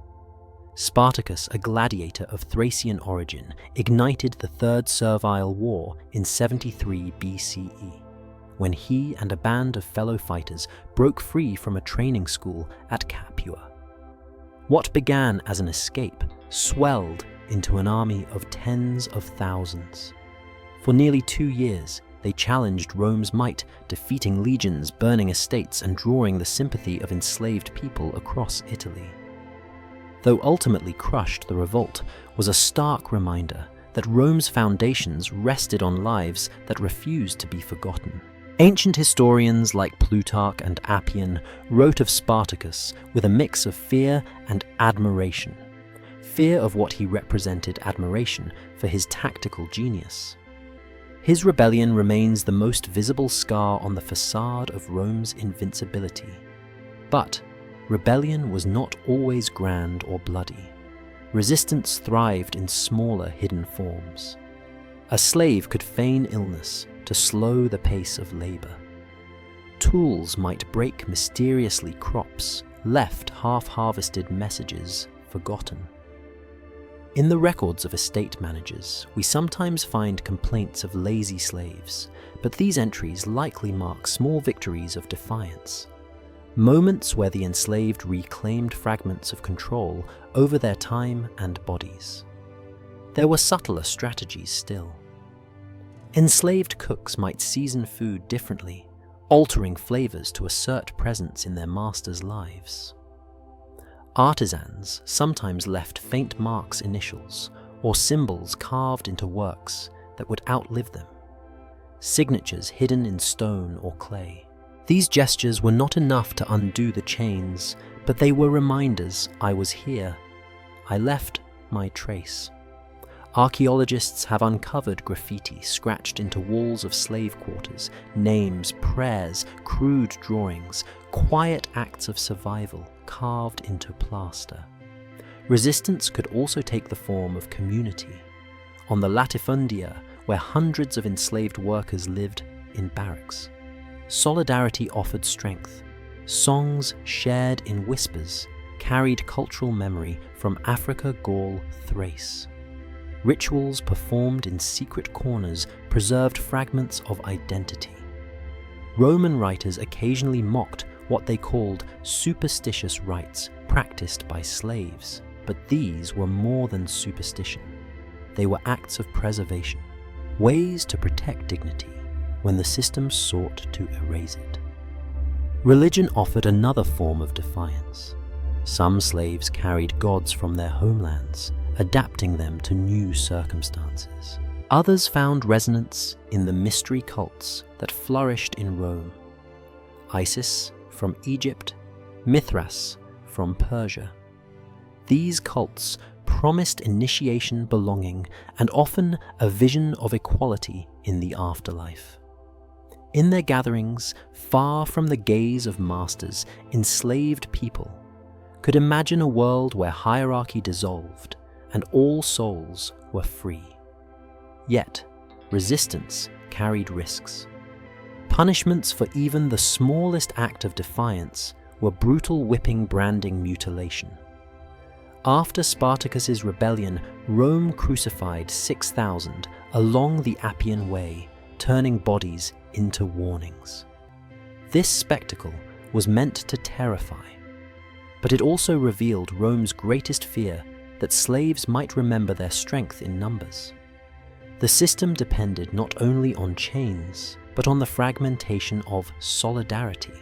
Spartacus, a gladiator of Thracian origin, ignited the Third Servile War in 73 BCE. When he and a band of fellow fighters broke free from a training school at Capua. What began as an escape swelled into an army of tens of thousands. For nearly 2 years, they challenged Rome's might, defeating legions, burning estates, and drawing the sympathy of enslaved people across Italy. Though ultimately crushed, the revolt was a stark reminder that Rome's foundations rested on lives that refused to be forgotten. Ancient historians like Plutarch and Appian wrote of Spartacus with a mix of fear and admiration. Fear of what he represented, admiration for his tactical genius. His rebellion remains the most visible scar on the facade of Rome's invincibility. But rebellion was not always grand or bloody. Resistance thrived in smaller hidden forms. A slave could feign illness to slow the pace of labor. Tools might break mysteriously crops, left half-harvested messages forgotten. In the records of estate managers, we sometimes find complaints of lazy slaves, but these entries likely mark small victories of defiance. Moments where the enslaved reclaimed fragments of control over their time and bodies. There were subtler strategies still. Enslaved cooks might season food differently, altering flavors to assert presence in their masters' lives. Artisans sometimes left faint marks, initials, or symbols carved into works that would outlive them, signatures hidden in stone or clay. These gestures were not enough to undo the chains, but they were reminders I was here. I left my trace. Archaeologists have uncovered graffiti scratched into walls of slave quarters, names, prayers, crude drawings, quiet acts of survival carved into plaster. Resistance could also take the form of community. On the latifundia, where hundreds of enslaved workers lived in barracks, solidarity offered strength. Songs shared in whispers carried cultural memory from Africa, Gaul, Thrace. Rituals performed in secret corners preserved fragments of identity. Roman writers occasionally mocked what they called superstitious rites practiced by slaves, but these were more than superstition. They were acts of preservation, ways to protect dignity when the system sought to erase it. Religion offered another form of defiance. Some slaves carried gods from their homelands, adapting them to new circumstances. Others found resonance in the mystery cults that flourished in Rome. Isis from Egypt, Mithras from Persia. These cults promised initiation, belonging, and often a vision of equality in the afterlife. In their gatherings, far from the gaze of masters, enslaved people could imagine a world where hierarchy dissolved and all souls were free. Yet, resistance carried risks. Punishments for even the smallest act of defiance were brutal whipping, branding, mutilation. After Spartacus's rebellion, Rome crucified 6,000 along the Appian Way, turning bodies into warnings. This spectacle was meant to terrify, but it also revealed Rome's greatest fear, that slaves might remember their strength in numbers. The system depended not only on chains, but on the fragmentation of solidarity.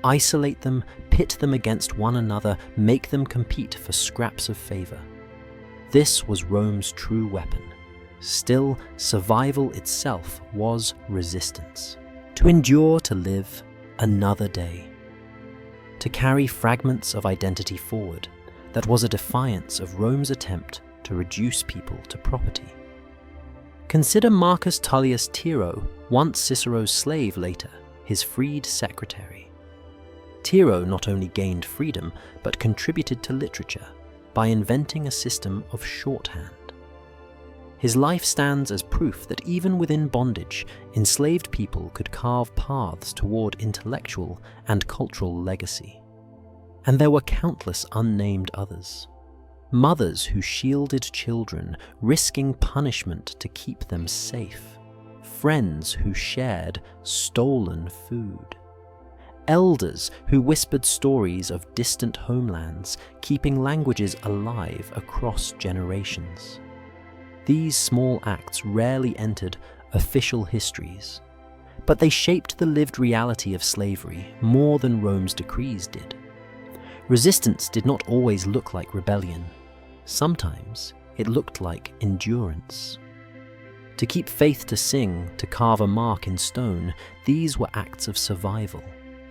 Isolate them, pit them against one another, make them compete for scraps of favor. This was Rome's true weapon. Still, survival itself was resistance. To endure to live another day. To carry fragments of identity forward, that was a defiance of Rome's attempt to reduce people to property. Consider Marcus Tullius Tiro, once Cicero's slave, later his freed secretary. Tiro not only gained freedom, but contributed to literature by inventing a system of shorthand. His life stands as proof that even within bondage, enslaved people could carve paths toward intellectual and cultural legacy. And there were countless unnamed others. Mothers who shielded children, risking punishment to keep them safe. Friends who shared stolen food. Elders who whispered stories of distant homelands, keeping languages alive across generations. These small acts rarely entered official histories, but they shaped the lived reality of slavery more than Rome's decrees did. Resistance did not always look like rebellion. Sometimes it looked like endurance. To keep faith, to sing, to carve a mark in stone, these were acts of survival.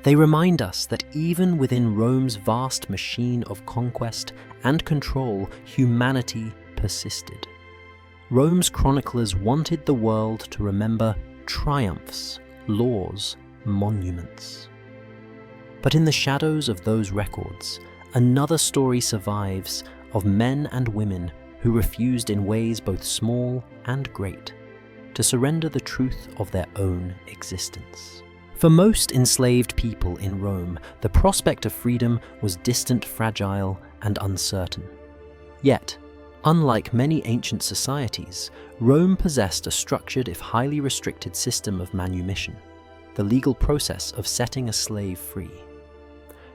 They remind us that even within Rome's vast machine of conquest and control, humanity persisted. Rome's chroniclers wanted the world to remember triumphs, laws, monuments. But in the shadows of those records, another story survives of men and women who refused in ways both small and great to surrender the truth of their own existence. For most enslaved people in Rome, the prospect of freedom was distant, fragile, and uncertain. Yet, unlike many ancient societies, Rome possessed a structured, if highly restricted, system of manumission, the legal process of setting a slave free.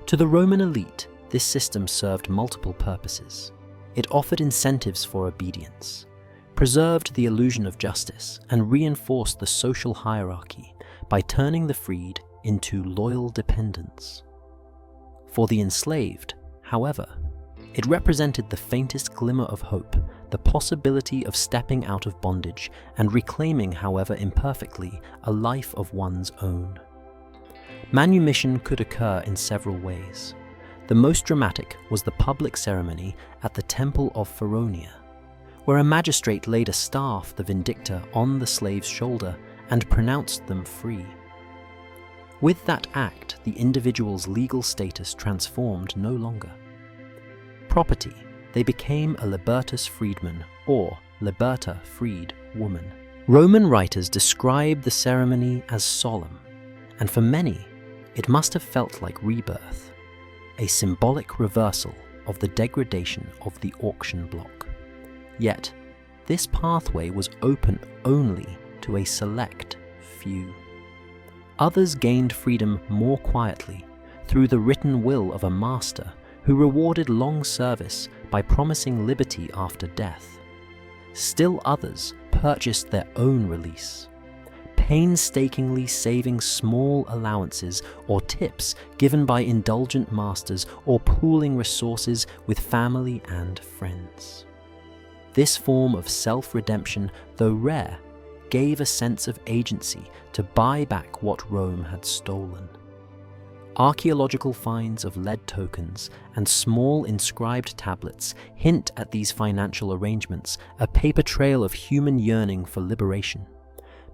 To the Roman elite, this system served multiple purposes. It offered incentives for obedience, preserved the illusion of justice, and reinforced the social hierarchy by turning the freed into loyal dependents. For the enslaved, however, it represented the faintest glimmer of hope, the possibility of stepping out of bondage and reclaiming, however imperfectly, a life of one's own. Manumission could occur in several ways. The most dramatic was the public ceremony at the Temple of Feronia, where a magistrate laid a staff, the vindictor, on the slave's shoulder and pronounced them free. With that act, the individual's legal status transformed no longer. Property, they became a libertus freedman or liberta freed woman. Roman writers describe the ceremony as solemn, and for many, it must have felt like rebirth, a symbolic reversal of the degradation of the auction block. Yet, this pathway was open only to a select few. Others gained freedom more quietly through the written will of a master who rewarded long service by promising liberty after death. Still others purchased their own release, painstakingly saving small allowances or tips given by indulgent masters or pooling resources with family and friends. This form of self-redemption, though rare, gave a sense of agency to buy back what Rome had stolen. Archaeological finds of lead tokens and small inscribed tablets hint at these financial arrangements, a paper trail of human yearning for liberation.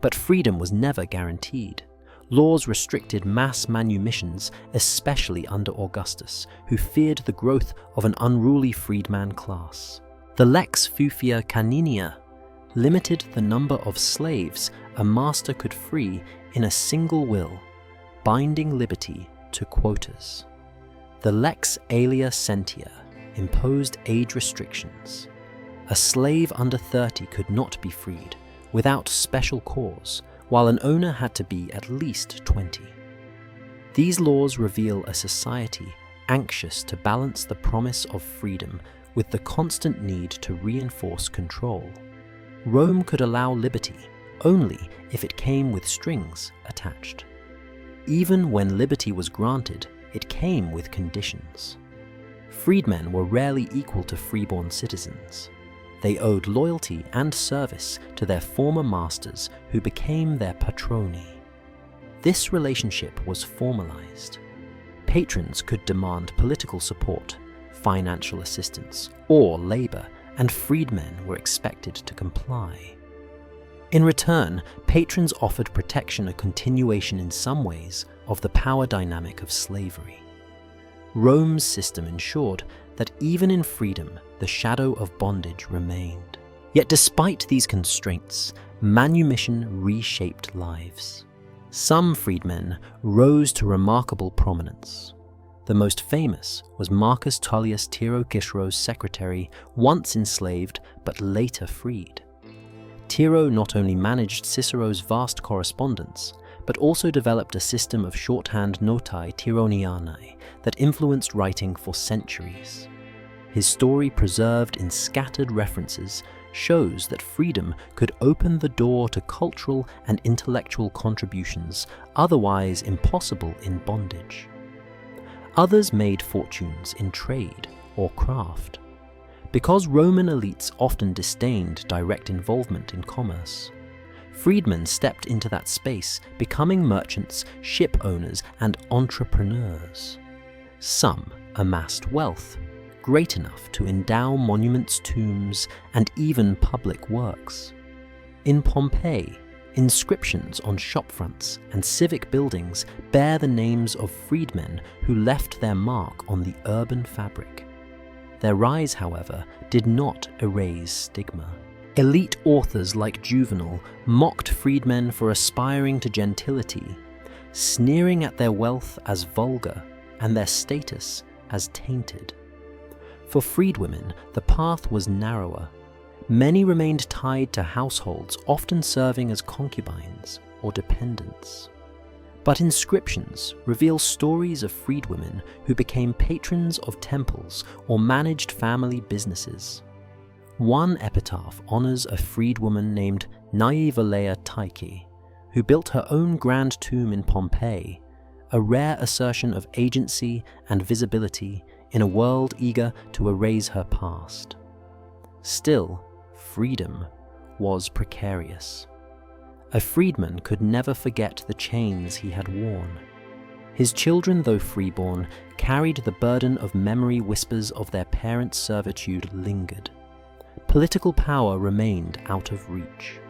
But freedom was never guaranteed. Laws restricted mass manumissions, especially under Augustus, who feared the growth of an unruly freedman class. The lex fufia caninia limited the number of slaves a master could free in a single will, binding liberty to quotas. The lex alia sentia imposed age restrictions. A slave under 30 could not be freed without special cause, while an owner had to be at least 20. These laws reveal a society anxious to balance the promise of freedom with the constant need to reinforce control. Rome could allow liberty only if it came with strings attached. Even when liberty was granted, it came with conditions. Freedmen were rarely equal to freeborn citizens. They owed loyalty and service to their former masters, who became their patroni. This relationship was formalized. Patrons could demand political support, financial assistance, or labor, and freedmen were expected to comply. In return, patrons offered protection, a continuation in some ways of the power dynamic of slavery. Rome's system ensured that even in freedom, the shadow of bondage remained. Yet despite these constraints, manumission reshaped lives. Some freedmen rose to remarkable prominence. The most famous was Marcus Tullius Tiro Cicero's secretary, once enslaved but later freed. Tiro not only managed Cicero's vast correspondence, but also developed a system of shorthand notae Tironianae that influenced writing for centuries. His story, preserved in scattered references, shows that freedom could open the door to cultural and intellectual contributions otherwise impossible in bondage. Others made fortunes in trade or craft. Because Roman elites often disdained direct involvement in commerce, freedmen stepped into that space, becoming merchants, ship owners, and entrepreneurs. Some amassed wealth great enough to endow monuments, tombs, and even public works. In Pompeii, inscriptions on shopfronts and civic buildings bear the names of freedmen who left their mark on the urban fabric. Their rise, however, did not erase stigma. Elite authors like Juvenal mocked freedmen for aspiring to gentility, sneering at their wealth as vulgar and their status as tainted. For freedwomen, the path was narrower. Many remained tied to households, often serving as concubines or dependents. But inscriptions reveal stories of freedwomen who became patrons of temples or managed family businesses. One epitaph honors a freedwoman named Naivalea Tyche, who built her own grand tomb in Pompeii, a rare assertion of agency and visibility in a world eager to erase her past. Still, freedom was precarious. A freedman could never forget the chains he had worn. His children, though freeborn, carried the burden of memory. Whispers of their parents' servitude lingered. Political power remained out of reach.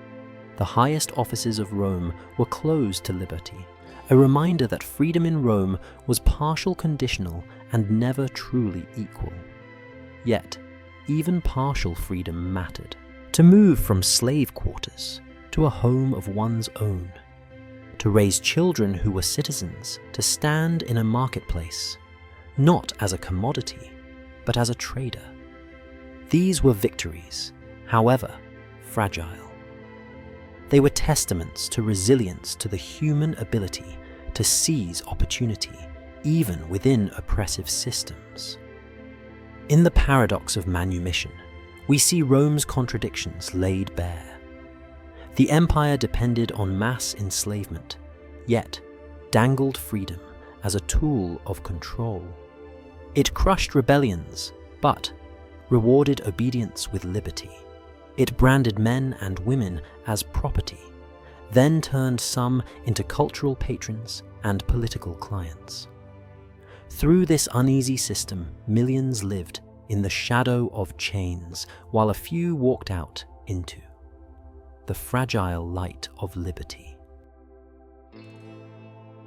The highest offices of Rome were closed to liberty, a reminder that freedom in Rome was partial, conditional, and never truly equal. Yet, even partial freedom mattered. To move from slave quarters to a home of one's own, to raise children who were citizens, to stand in a marketplace, not as a commodity, but as a trader. These were victories, however fragile. They were testaments to resilience, to the human ability to seize opportunity, even within oppressive systems. In the paradox of manumission, we see Rome's contradictions laid bare. The empire depended on mass enslavement, yet dangled freedom as a tool of control. It crushed rebellions, but rewarded obedience with liberty. It branded men and women as property, then turned some into cultural patrons and political clients. Through this uneasy system, millions lived in the shadow of chains, while a few walked out into the fragile light of liberty.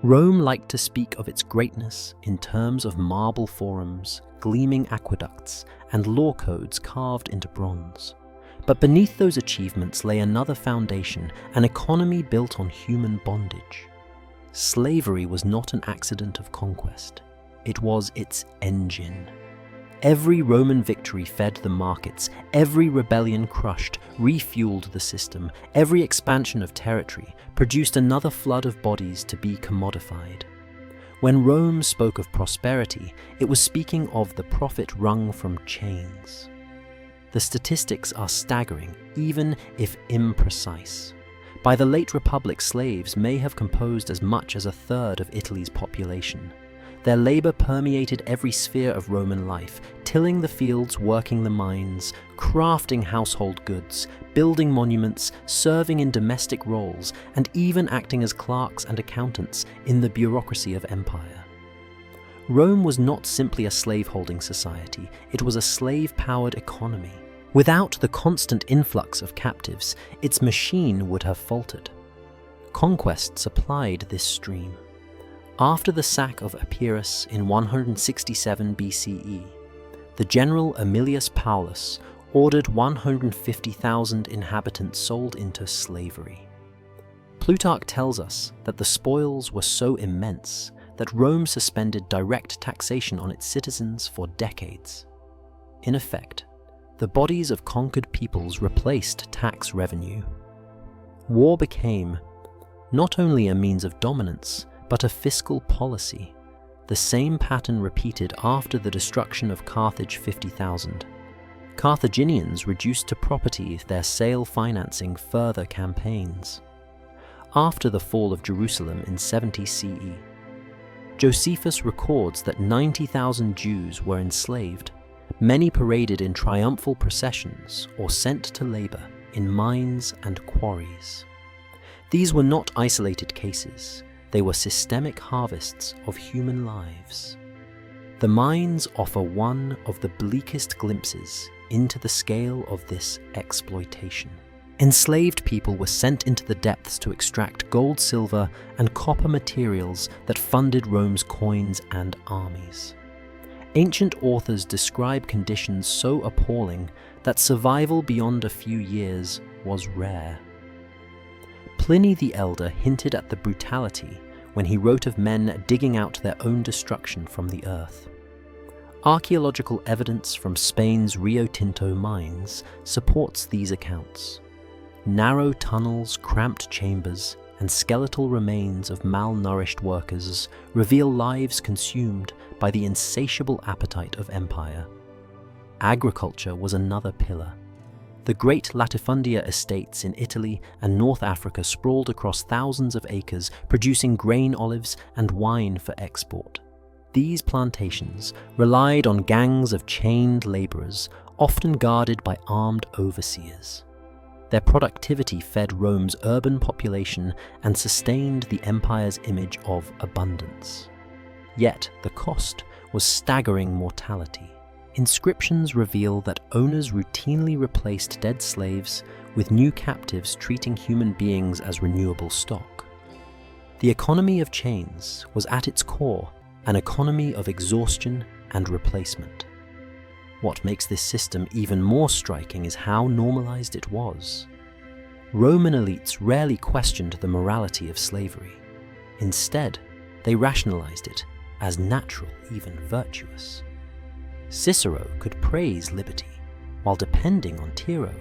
Rome liked to speak of its greatness in terms of marble forums, gleaming aqueducts, and law codes carved into bronze. But beneath those achievements lay another foundation, an economy built on human bondage. Slavery was not an accident of conquest. It was its engine. Every Roman victory fed the markets, every rebellion crushed, refueled the system, every expansion of territory produced another flood of bodies to be commodified. When Rome spoke of prosperity, it was speaking of the profit wrung from chains. The statistics are staggering, even if imprecise. By the late Republic, slaves may have composed as much as a third of Italy's population. Their labor permeated every sphere of Roman life, tilling the fields, working the mines, crafting household goods, building monuments, serving in domestic roles, and even acting as clerks and accountants in the bureaucracy of empire. Rome was not simply a slave-holding society, it was a slave-powered economy. Without the constant influx of captives, its machine would have faltered. Conquest supplied this stream. After the sack of Epirus in 167 BCE, the general Aemilius Paulus ordered 150,000 inhabitants sold into slavery. Plutarch tells us that the spoils were so immense that Rome suspended direct taxation on its citizens for decades. In effect, the bodies of conquered peoples replaced tax revenue. War became not only a means of dominance, but a fiscal policy, the same pattern repeated after the destruction of Carthage 50,000. Carthaginians reduced to property their sale financing further campaigns. After the fall of Jerusalem in 70 CE, Josephus records that 90,000 Jews were enslaved, many paraded in triumphal processions or sent to labor in mines and quarries. These were not isolated cases. They were systemic harvests of human lives. The mines offer one of the bleakest glimpses into the scale of this exploitation. Enslaved people were sent into the depths to extract gold, silver, and copper materials that funded Rome's coins and armies. Ancient authors describe conditions so appalling that survival beyond a few years was rare. Pliny the Elder hinted at the brutality when he wrote of men digging out their own destruction from the earth. Archaeological evidence from Spain's Rio Tinto mines supports these accounts. Narrow tunnels, cramped chambers, and skeletal remains of malnourished workers reveal lives consumed by the insatiable appetite of empire. Agriculture was another pillar. The great latifundia estates in Italy and North Africa sprawled across thousands of acres, producing grain olives and wine for export. These plantations relied on gangs of chained laborers, often guarded by armed overseers. Their productivity fed Rome's urban population and sustained the empire's image of abundance. Yet the cost was staggering mortality. Inscriptions reveal that owners routinely replaced dead slaves with new captives, treating human beings as renewable stock. The economy of chains was at its core an economy of exhaustion and replacement. What makes this system even more striking is how normalized it was. Roman elites rarely questioned the morality of slavery. Instead, they rationalized it as natural, even virtuous. Cicero could praise liberty, while depending on Tiro,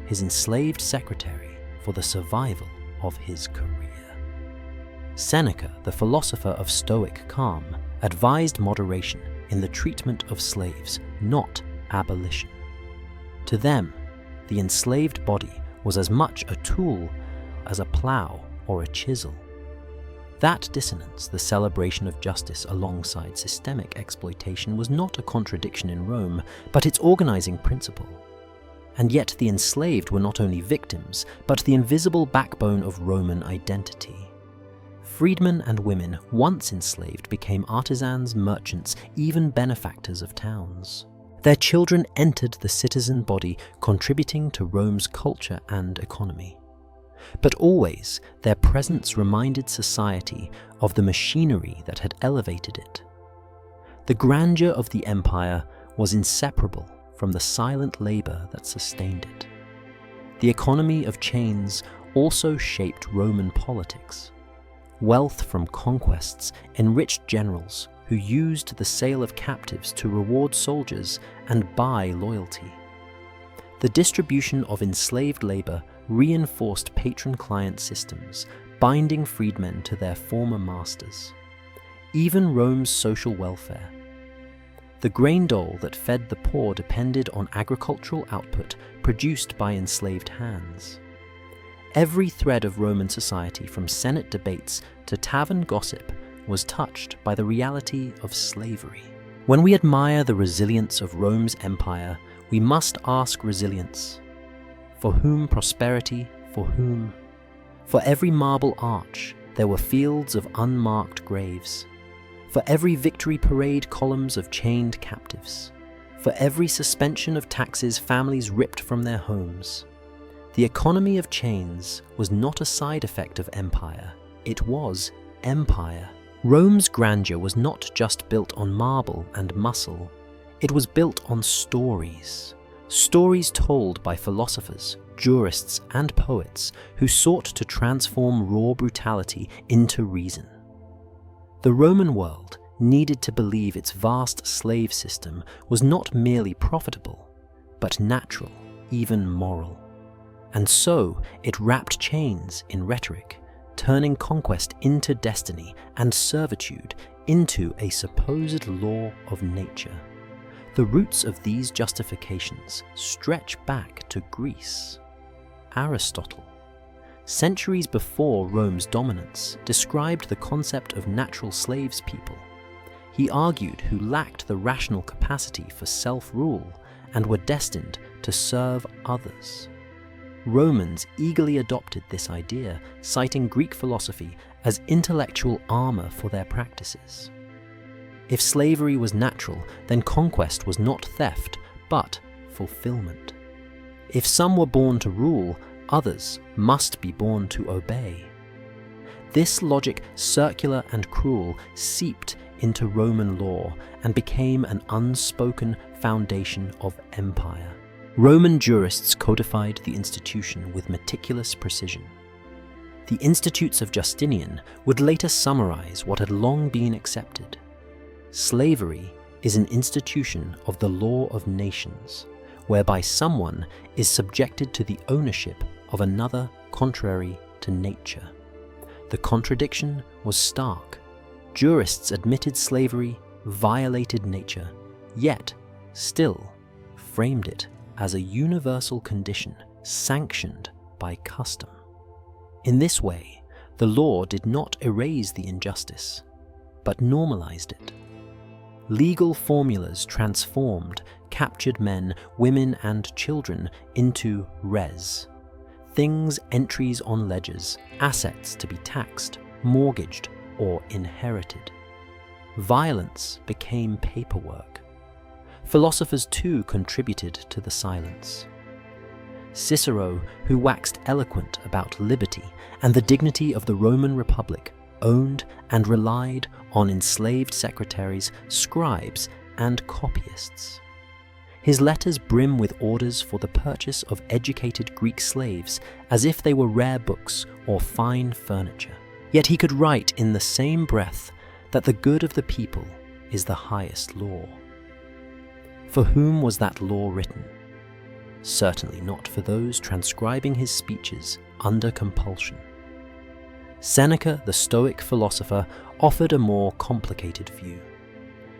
his enslaved secretary, for the survival of his career. Seneca, the philosopher of Stoic calm, advised moderation in the treatment of slaves, not abolition. To them, the enslaved body was as much a tool as a plow or a chisel. That dissonance, the celebration of justice alongside systemic exploitation, was not a contradiction in Rome, but its organizing principle. And yet the enslaved were not only victims, but the invisible backbone of Roman identity. Freedmen and women, once enslaved, became artisans, merchants, even benefactors of towns. Their children entered the citizen body, contributing to Rome's culture and economy. But always, their presence reminded society of the machinery that had elevated it. The grandeur of the empire was inseparable from the silent labor that sustained it. The economy of chains also shaped Roman politics. Wealth from conquests enriched generals who used the sale of captives to reward soldiers and buy loyalty. The distribution of enslaved labor reinforced patron-client systems, binding freedmen to their former masters. Even Rome's social welfare. The grain dole that fed the poor depended on agricultural output produced by enslaved hands. Every thread of Roman society, from Senate debates to tavern gossip, was touched by the reality of slavery. When we admire the resilience of Rome's empire, we must ask resilience. For whom prosperity? For whom? For every marble arch, there were fields of unmarked graves. For every victory parade, columns of chained captives. For every suspension of taxes, families ripped from their homes. The economy of chains was not a side effect of empire, it was empire. Rome's grandeur was not just built on marble and muscle, it was built on stories. Stories told by philosophers, jurists, and poets who sought to transform raw brutality into reason. The Roman world needed to believe its vast slave system was not merely profitable, but natural, even moral. And so it wrapped chains in rhetoric, turning conquest into destiny and servitude into a supposed law of nature. The roots of these justifications stretch back to Greece. Aristotle, centuries before Rome's dominance, described the concept of natural slaves people. He argued who lacked the rational capacity for self-rule and were destined to serve others. Romans eagerly adopted this idea, citing Greek philosophy as intellectual armor for their practices. If slavery was natural, then conquest was not theft, but fulfillment. If some were born to rule, others must be born to obey. This logic, circular and cruel, seeped into Roman law and became an unspoken foundation of empire. Roman jurists codified the institution with meticulous precision. The Institutes of Justinian would later summarize what had long been accepted. Slavery is an institution of the law of nations, whereby someone is subjected to the ownership of another contrary to nature. The contradiction was stark. Jurists admitted slavery violated nature, yet still framed it as a universal condition sanctioned by custom. In this way, the law did not erase the injustice, but normalized it. Legal formulas transformed captured men, women, and children into res, things, entries on ledgers, assets to be taxed, mortgaged, or inherited. Violence became paperwork. Philosophers too contributed to the silence. Cicero, who waxed eloquent about liberty and the dignity of the Roman Republic, owned and relied on enslaved secretaries, scribes, and copyists. His letters brim with orders for the purchase of educated Greek slaves as if they were rare books or fine furniture. Yet he could write in the same breath that the good of the people is the highest law. For whom was that law written? Certainly not for those transcribing his speeches under compulsion. Seneca, the Stoic philosopher, offered a more complicated view.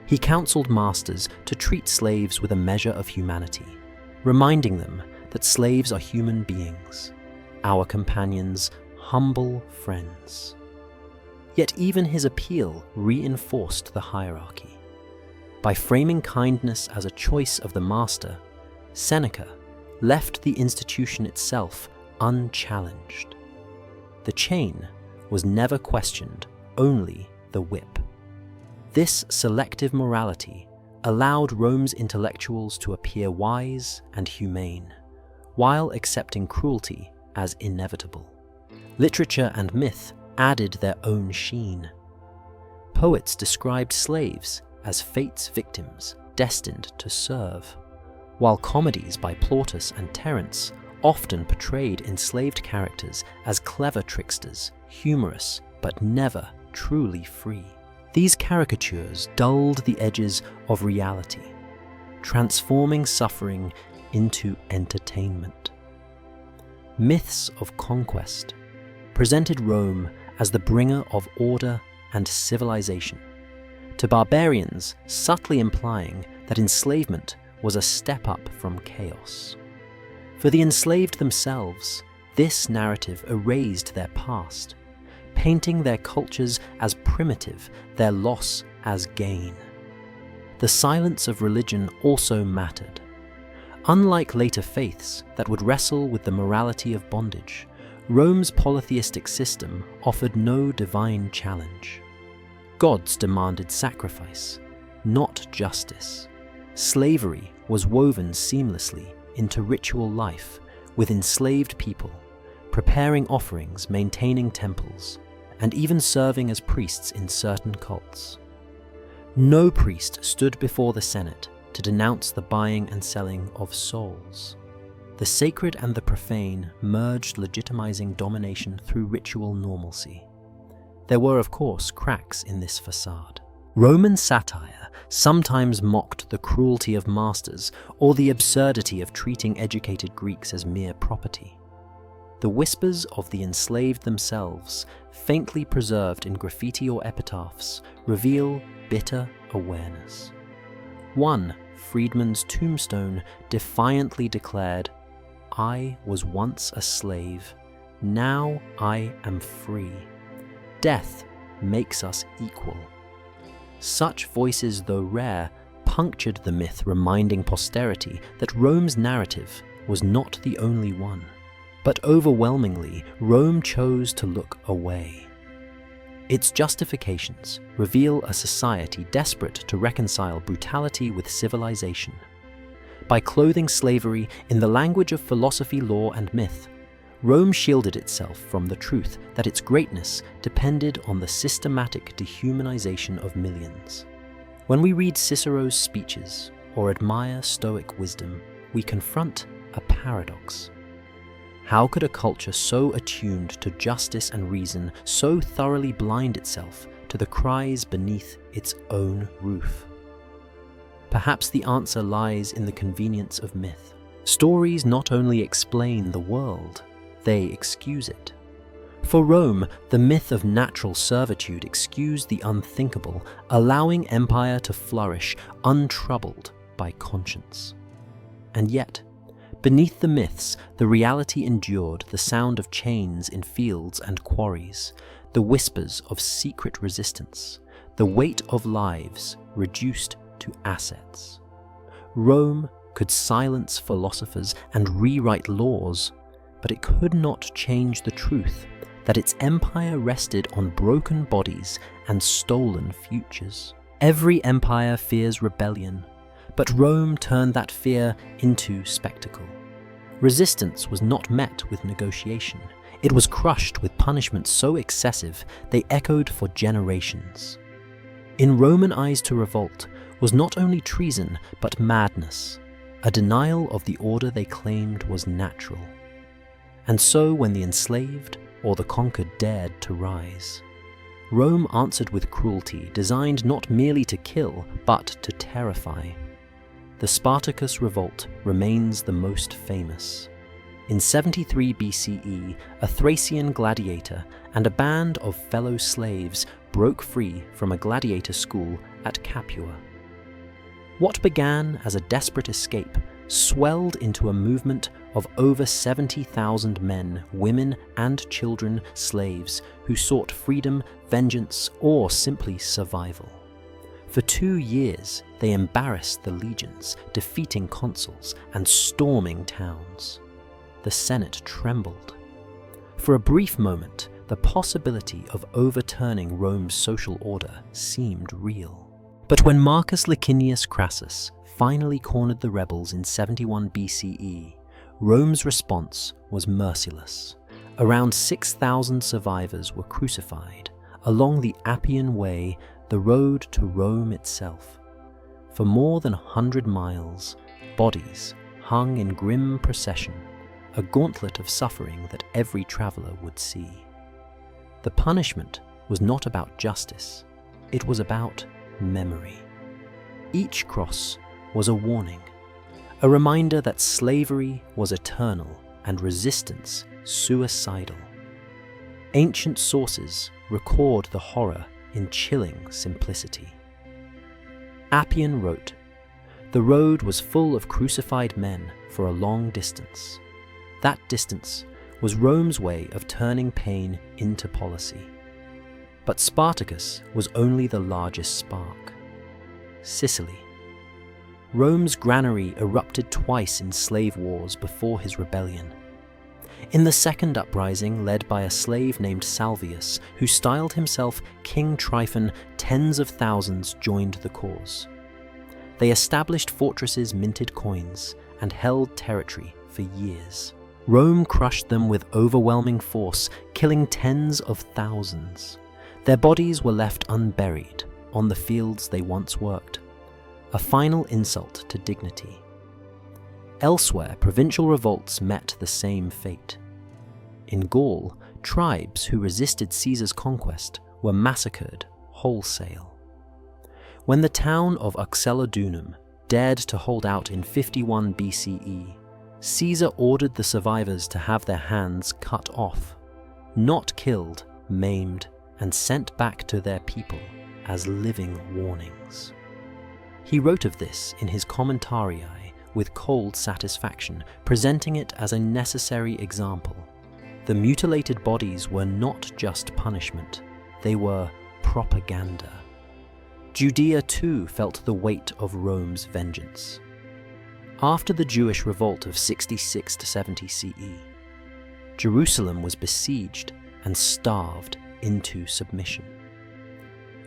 He counseled masters to treat slaves with a measure of humanity, reminding them that slaves are human beings, our companions, humble friends. Yet even his appeal reinforced the hierarchy. By framing kindness as a choice of the master, Seneca, left the institution itself unchallenged. The chain was never questioned, only the whip. This selective morality allowed Rome's intellectuals to appear wise and humane, while accepting cruelty as inevitable. Literature and myth added their own sheen. Poets described slaves as fate's victims destined to serve, while comedies by Plautus and Terence often portrayed enslaved characters as clever tricksters, humorous, but never truly free. These caricatures dulled the edges of reality, transforming suffering into entertainment. Myths of conquest presented Rome as the bringer of order and civilization, to barbarians subtly implying that enslavement was a step up from chaos. For the enslaved themselves, this narrative erased their past, painting their cultures as primitive, their loss as gain. The silence of religion also mattered. Unlike later faiths that would wrestle with the morality of bondage, Rome's polytheistic system offered no divine challenge. Gods demanded sacrifice, not justice. Slavery was woven seamlessly into ritual life with enslaved people, preparing offerings, maintaining temples, and even serving as priests in certain cults. No priest stood before the Senate to denounce the buying and selling of souls. The sacred and the profane merged, legitimizing domination through ritual normalcy. There were, of course, cracks in this facade. Roman satire sometimes mocked the cruelty of masters or the absurdity of treating educated Greeks as mere property. The whispers of the enslaved themselves, faintly preserved in graffiti or epitaphs, reveal bitter awareness. One freedman's tombstone defiantly declared, "I was once a slave, now I am free. Death makes us equal." Such voices, though rare, punctured the myth, reminding posterity that Rome's narrative was not the only one. But overwhelmingly, Rome chose to look away. Its justifications reveal a society desperate to reconcile brutality with civilization. By clothing slavery in the language of philosophy, law, and myth, Rome shielded itself from the truth that its greatness depended on the systematic dehumanization of millions. When we read Cicero's speeches or admire Stoic wisdom, we confront a paradox. How could a culture so attuned to justice and reason so thoroughly blind itself to the cries beneath its own roof? Perhaps the answer lies in the convenience of myth. Stories not only explain the world, they excuse it. For Rome, the myth of natural servitude excused the unthinkable, allowing empire to flourish untroubled by conscience. And yet, beneath the myths, the reality endured the sound of chains in fields and quarries, the whispers of secret resistance, the weight of lives reduced to assets. Rome could silence philosophers and rewrite laws, but it could not change the truth that its empire rested on broken bodies and stolen futures. Every empire fears rebellion, but Rome turned that fear into spectacle. Resistance was not met with negotiation. It was crushed with punishments so excessive they echoed for generations. In Roman eyes, to revolt was not only treason but madness, a denial of the order they claimed was natural. And so when the enslaved or the conquered dared to rise, Rome answered with cruelty designed not merely to kill but to terrify. The Spartacus revolt remains the most famous. In 73 BCE, a Thracian gladiator and a band of fellow slaves broke free from a gladiator school at Capua. What began as a desperate escape swelled into a movement of over 70,000 men, women, and children slaves who sought freedom, vengeance, or simply survival. For 2 years, they embarrassed the legions, defeating consuls and storming towns. The Senate trembled. For a brief moment, the possibility of overturning Rome's social order seemed real. But when Marcus Licinius Crassus finally cornered the rebels in 71 BCE, Rome's response was merciless. Around 6,000 survivors were crucified along the Appian Way, the road to Rome itself. For more than 100 miles, bodies hung in grim procession, a gauntlet of suffering that every traveler would see. The punishment was not about justice, it was about memory. Each cross was a warning, a reminder that slavery was eternal and resistance suicidal. Ancient sources record the horror in chilling simplicity. Appian wrote, "The road was full of crucified men for a long distance. That distance was Rome's way of turning pain into policy. But Spartacus was only the largest spark." Sicily. Rome's granary erupted twice in slave wars before his rebellion. In the second uprising, led by a slave named Salvius, who styled himself King Tryphon, tens of thousands joined the cause. They established fortresses, minted coins, and held territory for years. Rome crushed them with overwhelming force, killing tens of thousands. Their bodies were left unburied on the fields they once worked, a final insult to dignity. Elsewhere, provincial revolts met the same fate. In Gaul, tribes who resisted Caesar's conquest were massacred wholesale. When the town of Uxellodunum dared to hold out in 51 BCE, Caesar ordered the survivors to have their hands cut off, not killed, maimed, and sent back to their people as living warnings. He wrote of this in his Commentarii with cold satisfaction, presenting it as a necessary example. The mutilated bodies were not just punishment, they were propaganda. Judea too felt the weight of Rome's vengeance. After the Jewish revolt of 66 to 70 CE, Jerusalem was besieged and starved into submission.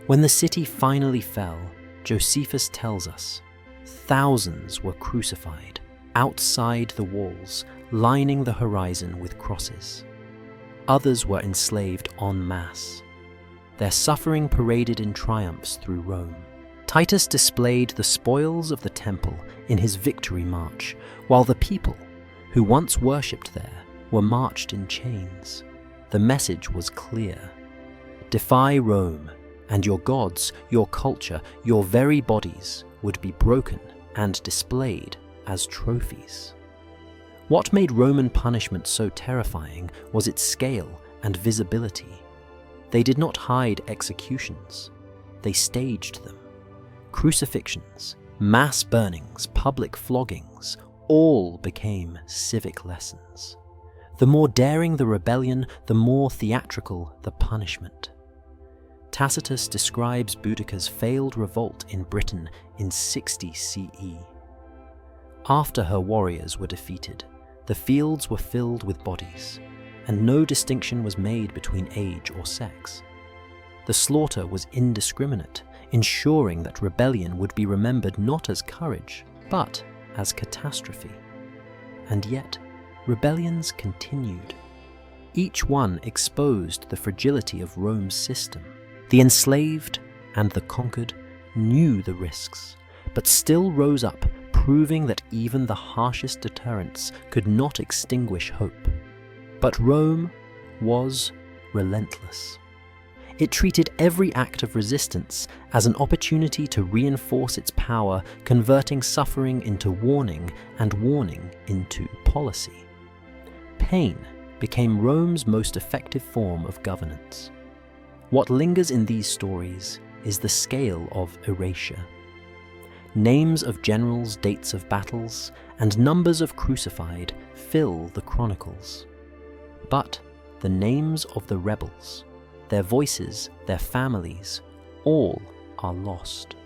When the city finally fell, Josephus tells us, thousands were crucified outside the walls, lining the horizon with crosses. Others were enslaved en masse. Their suffering paraded in triumphs through Rome. Titus displayed the spoils of the temple in his victory march, while the people, who once worshipped there, were marched in chains. The message was clear. Defy Rome, and your gods, your culture, your very bodies would be broken and displayed as trophies. What made Roman punishment so terrifying was its scale and visibility. They did not hide executions, they staged them. Crucifixions, mass burnings, public floggings, all became civic lessons. The more daring the rebellion, the more theatrical the punishment. Tacitus describes Boudicca's failed revolt in Britain in 60 CE. After her warriors were defeated, the fields were filled with bodies, and no distinction was made between age or sex. The slaughter was indiscriminate, ensuring that rebellion would be remembered not as courage, but as catastrophe. And yet, rebellions continued. Each one exposed the fragility of Rome's system. The enslaved and the conquered knew the risks, but still rose up, proving that even the harshest deterrents could not extinguish hope. But Rome was relentless. It treated every act of resistance as an opportunity to reinforce its power, converting suffering into warning and warning into policy. Pain became Rome's most effective form of governance. What lingers in these stories is the scale of erasure. Names of generals, dates of battles, and numbers of crucified fill the chronicles. But the names of the rebels, their voices, their families, all are lost.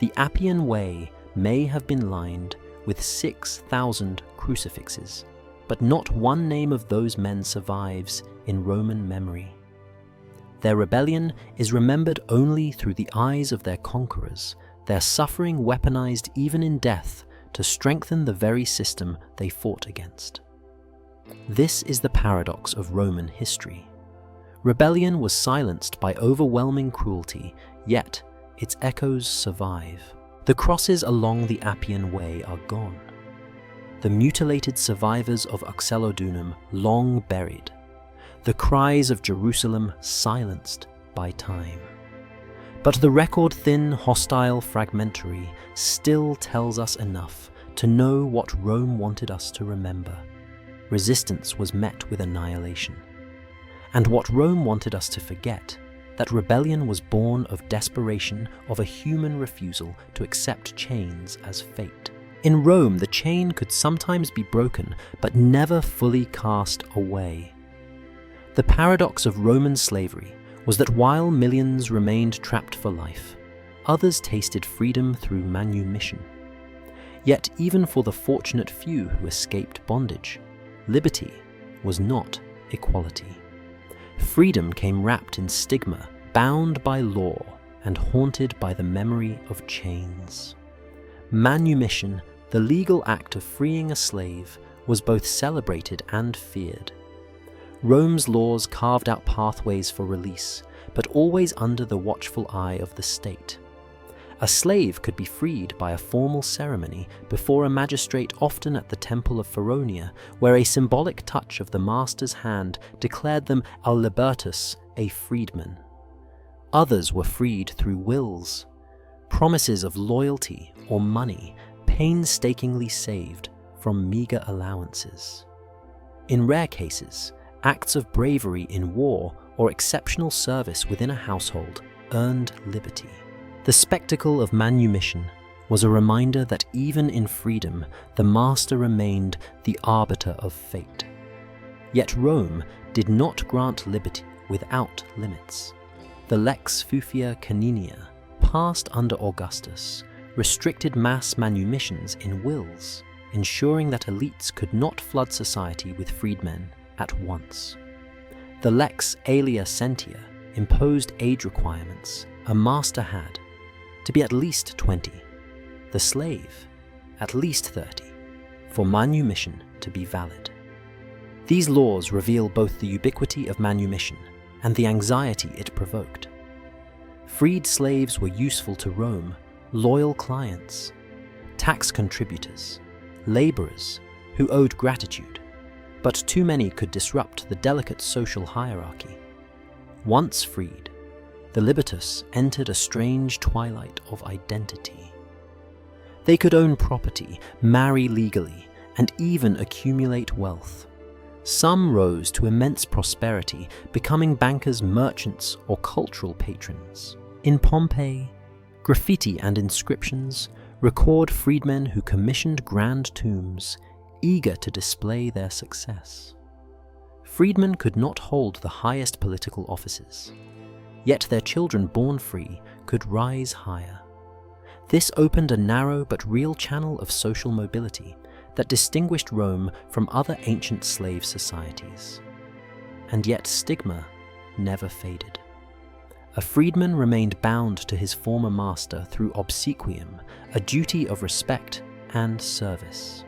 The Appian Way may have been lined with 6,000 crucifixes, but not one name of those men survives in Roman memory. Their rebellion is remembered only through the eyes of their conquerors, their suffering weaponized even in death to strengthen the very system they fought against. This is the paradox of Roman history. Rebellion was silenced by overwhelming cruelty, yet its echoes survive. The crosses along the Appian Way are gone. The mutilated survivors of Uxellodunum long buried. The cries of Jerusalem silenced by time. But the record-thin, hostile fragmentary still tells us enough to know what Rome wanted us to remember. Resistance was met with annihilation. And what Rome wanted us to forget, that rebellion was born of desperation, of a human refusal to accept chains as fate. In Rome, the chain could sometimes be broken, but never fully cast away. The paradox of Roman slavery was that while millions remained trapped for life, others tasted freedom through manumission. Yet even for the fortunate few who escaped bondage, liberty was not equality. Freedom came wrapped in stigma, bound by law, and haunted by the memory of chains. Manumission, the legal act of freeing a slave, was both celebrated and feared. Rome's laws carved out pathways for release, but always under the watchful eye of the state. A slave could be freed by a formal ceremony before a magistrate, often at the Temple of Feronia, where a symbolic touch of the master's hand declared them al libertus, a freedman. Others were freed through wills, promises of loyalty or money painstakingly saved from meager allowances. In rare cases, acts of bravery in war or exceptional service within a household earned liberty. The spectacle of manumission was a reminder that even in freedom, the master remained the arbiter of fate. Yet Rome did not grant liberty without limits. The Lex Fufia Caninia, passed under Augustus, restricted mass manumissions in wills, ensuring that elites could not flood society with freedmen at once. The Lex Aelia Sentia imposed age requirements. A master had to be at least 20, the slave at least 30, for manumission to be valid. These laws reveal both the ubiquity of manumission and the anxiety it provoked. Freed slaves were useful to Rome, loyal clients, tax contributors, laborers who owed gratitude, but too many could disrupt the delicate social hierarchy. Once freed, the libertus entered a strange twilight of identity. They could own property, marry legally, and even accumulate wealth. Some rose to immense prosperity, becoming bankers, merchants, or cultural patrons. In Pompeii, graffiti and inscriptions record freedmen who commissioned grand tombs, eager to display their success. Freedmen could not hold the highest political offices, yet their children born free could rise higher. This opened a narrow but real channel of social mobility that distinguished Rome from other ancient slave societies. And yet stigma never faded. A freedman remained bound to his former master through obsequium, a duty of respect and service.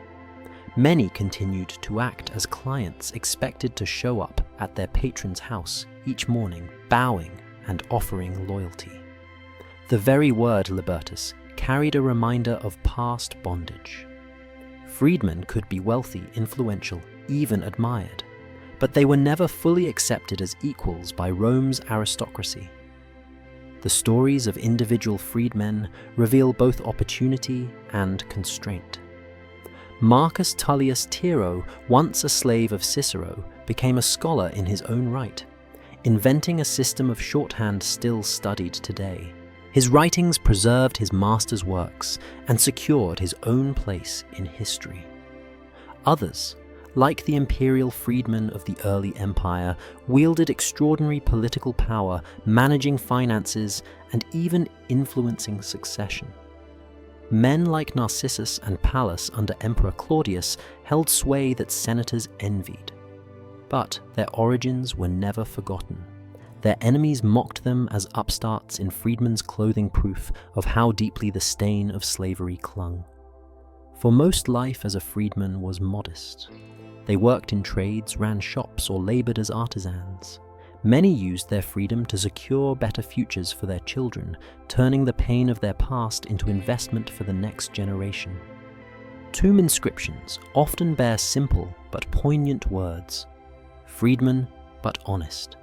Many continued to act as clients expected to show up at their patron's house each morning, bowing and offering loyalty. The very word libertus carried a reminder of past bondage. Freedmen could be wealthy, influential, even admired, but they were never fully accepted as equals by Rome's aristocracy. The stories of individual freedmen reveal both opportunity and constraint. Marcus Tullius Tiro, once a slave of Cicero, became a scholar in his own right, inventing a system of shorthand still studied today. His writings preserved his master's works and secured his own place in history. Others, like the imperial freedmen of the early empire, wielded extraordinary political power, managing finances and even influencing succession. Men like Narcissus and Pallas under Emperor Claudius held sway that senators envied. But their origins were never forgotten. Their enemies mocked them as upstarts in freedmen's clothing, proof of how deeply the stain of slavery clung. For most life as a freedman was modest. They worked in trades, ran shops, or labored as artisans. Many used their freedom to secure better futures for their children, turning the pain of their past into investment for the next generation. Tomb inscriptions often bear simple but poignant words. Freedman but honest.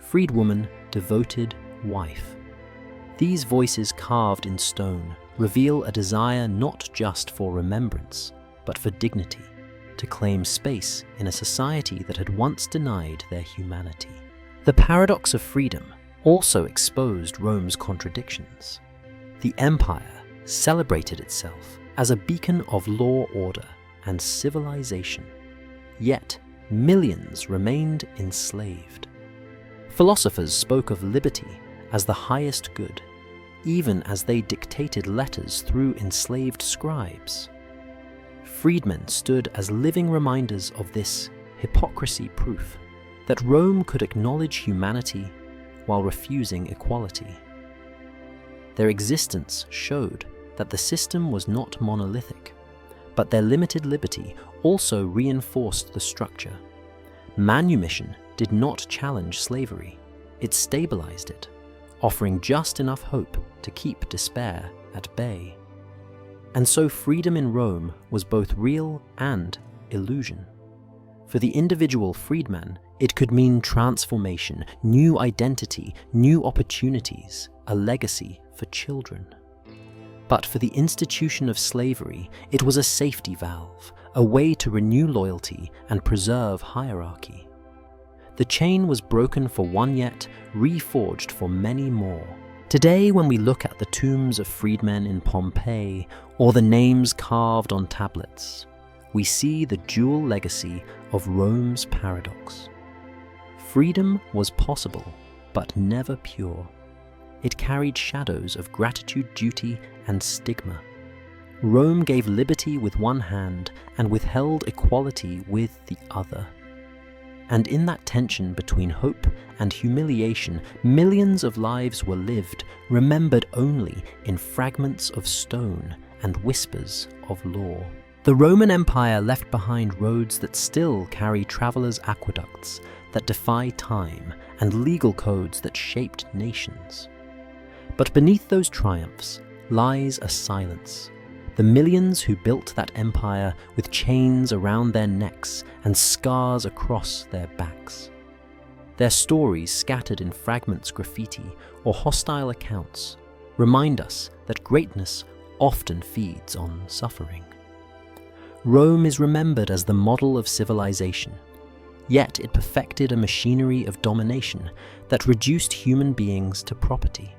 Freedwoman, devoted wife. These voices carved in stone reveal a desire not just for remembrance, but for dignity, to claim space in a society that had once denied their humanity. The paradox of freedom also exposed Rome's contradictions. The empire celebrated itself as a beacon of law, order, and civilization, yet millions remained enslaved. Philosophers spoke of liberty as the highest good, even as they dictated letters through enslaved scribes. Freedmen stood as living reminders of this hypocrisy, proof that Rome could acknowledge humanity while refusing equality. Their existence showed that the system was not monolithic, but their limited liberty also reinforced the structure. Manumission did not challenge slavery, it stabilized it, offering just enough hope to keep despair at bay. And so freedom in Rome was both real and illusion. For the individual freedman, it could mean transformation, new identity, new opportunities, a legacy for children. But for the institution of slavery, it was a safety valve, a way to renew loyalty and preserve hierarchy. The chain was broken for one, yet reforged for many more. Today, when we look at the tombs of freedmen in Pompeii or the names carved on tablets, we see the dual legacy of Rome's paradox. Freedom was possible, but never pure. It carried shadows of gratitude, duty, and stigma. Rome gave liberty with one hand and withheld equality with the other. And in that tension between hope and humiliation, millions of lives were lived, remembered only in fragments of stone and whispers of law. The Roman Empire left behind roads that still carry travelers' aqueducts that defy time and legal codes that shaped nations. But beneath those triumphs lies a silence. The millions who built that empire with chains around their necks and scars across their backs. Their stories, scattered in fragments, graffiti, or hostile accounts, remind us that greatness often feeds on suffering. Rome is remembered as the model of civilization, yet it perfected a machinery of domination that reduced human beings to property.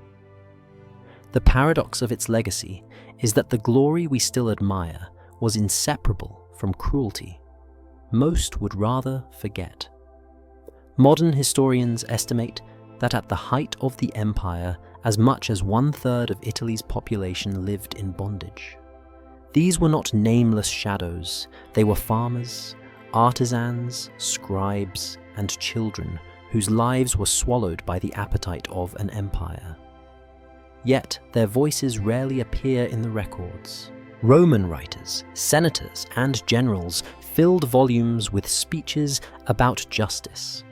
The paradox of its legacy is that the glory we still admire was inseparable from cruelty. Most would rather forget. Modern historians estimate that at the height of the empire, as much as 1/3 of Italy's population lived in bondage. These were not nameless shadows, they were farmers, artisans, scribes, and children whose lives were swallowed by the appetite of an empire. Yet their voices rarely appear in the records. Roman writers, senators, and generals filled volumes with speeches about justice,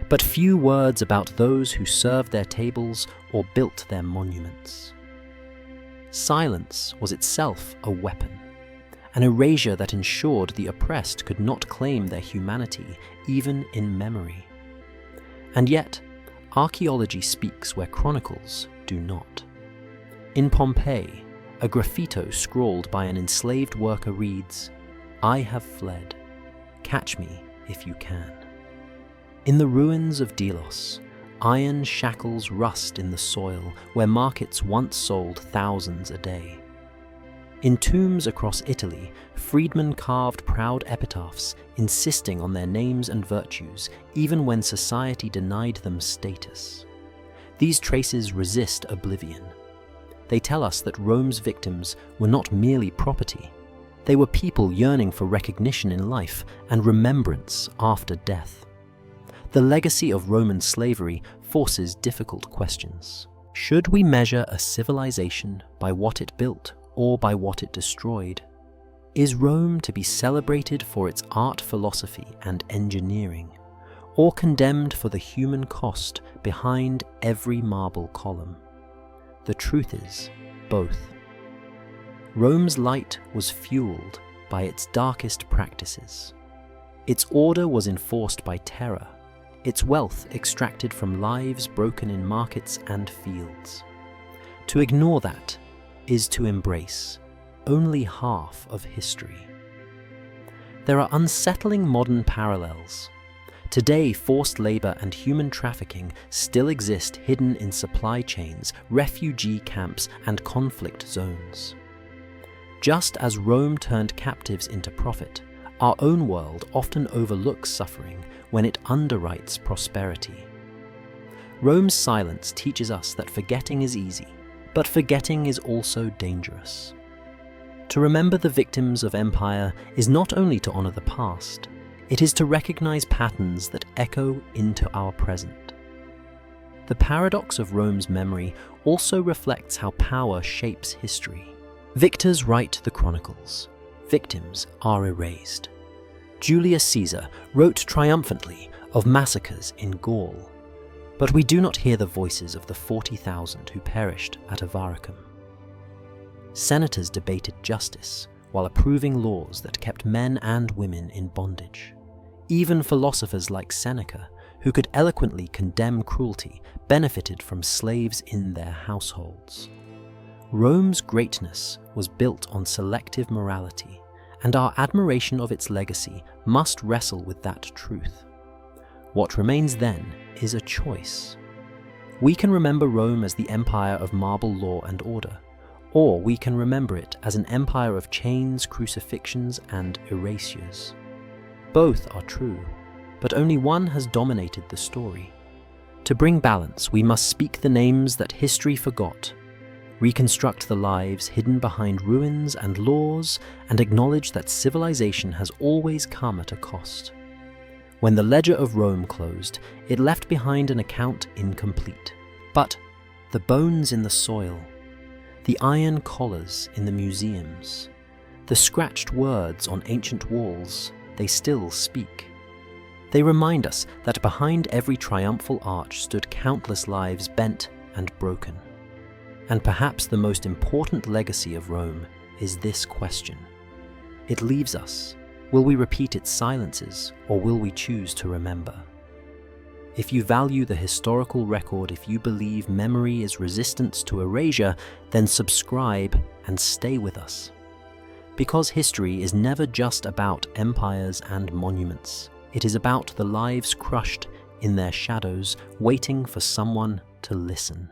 but few words about those who served their tables or built their monuments. Silence was itself a weapon, an erasure that ensured the oppressed could not claim their humanity, even in memory. And yet, archaeology speaks where chronicles do not. In Pompeii, a graffito scrawled by an enslaved worker reads, "I have fled. Catch me if you can." In the ruins of Delos, iron shackles rust in the soil where markets once sold thousands a day. In tombs across Italy, freedmen carved proud epitaphs, insisting on their names and virtues, even when society denied them status. These traces resist oblivion. they tell us that Rome's victims were not merely property. They were people yearning for recognition in life and remembrance after death. The legacy of Roman slavery forces difficult questions. Should we measure a civilization by what it built or by what it destroyed? Is Rome to be celebrated for its art, philosophy, and engineering, or condemned for the human cost behind every marble column? The truth is, both. Rome's light was fueled by its darkest practices. Its order was enforced by terror, its wealth extracted from lives broken in markets and fields. To ignore that is to embrace only half of history. There are unsettling modern parallels. Today, forced labor and human trafficking still exist hidden in supply chains, refugee camps, and conflict zones. Just as Rome turned captives into profit, our own world often overlooks suffering when it underwrites prosperity. Rome's silence teaches us that forgetting is easy, but forgetting is also dangerous. To remember the victims of empire is not only to honor the past, it is to recognize patterns that echo into our present. The paradox of Rome's memory also reflects how power shapes history. Victors write the chronicles, victims are erased. Julius Caesar wrote triumphantly of massacres in Gaul, but we do not hear the voices of the 40,000 who perished at Avaricum. Senators debated justice while approving laws that kept men and women in bondage. Even philosophers like Seneca, who could eloquently condemn cruelty, benefited from slaves in their households. Rome's greatness was built on selective morality, and our admiration of its legacy must wrestle with that truth. What remains then is a choice. We can remember Rome as the empire of marble law and order, or we can remember it as an empire of chains, crucifixions, and erasures. Both are true, but only one has dominated the story. To bring balance, we must speak the names that history forgot, reconstruct the lives hidden behind ruins and laws, and acknowledge that civilization has always come at a cost. When the ledger of Rome closed, it left behind an account incomplete. But the bones in the soil, the iron collars in the museums, the scratched words on ancient walls, they still speak. They remind us that behind every triumphal arch stood countless lives bent and broken. And perhaps the most important legacy of Rome is this question. It leaves us. Will we repeat its silences, or will we choose to remember? If you value the historical record, if you believe memory is resistance to erasure, then subscribe and stay with us. Because history is never just about empires and monuments. It is about the lives crushed in their shadows, waiting for someone to listen.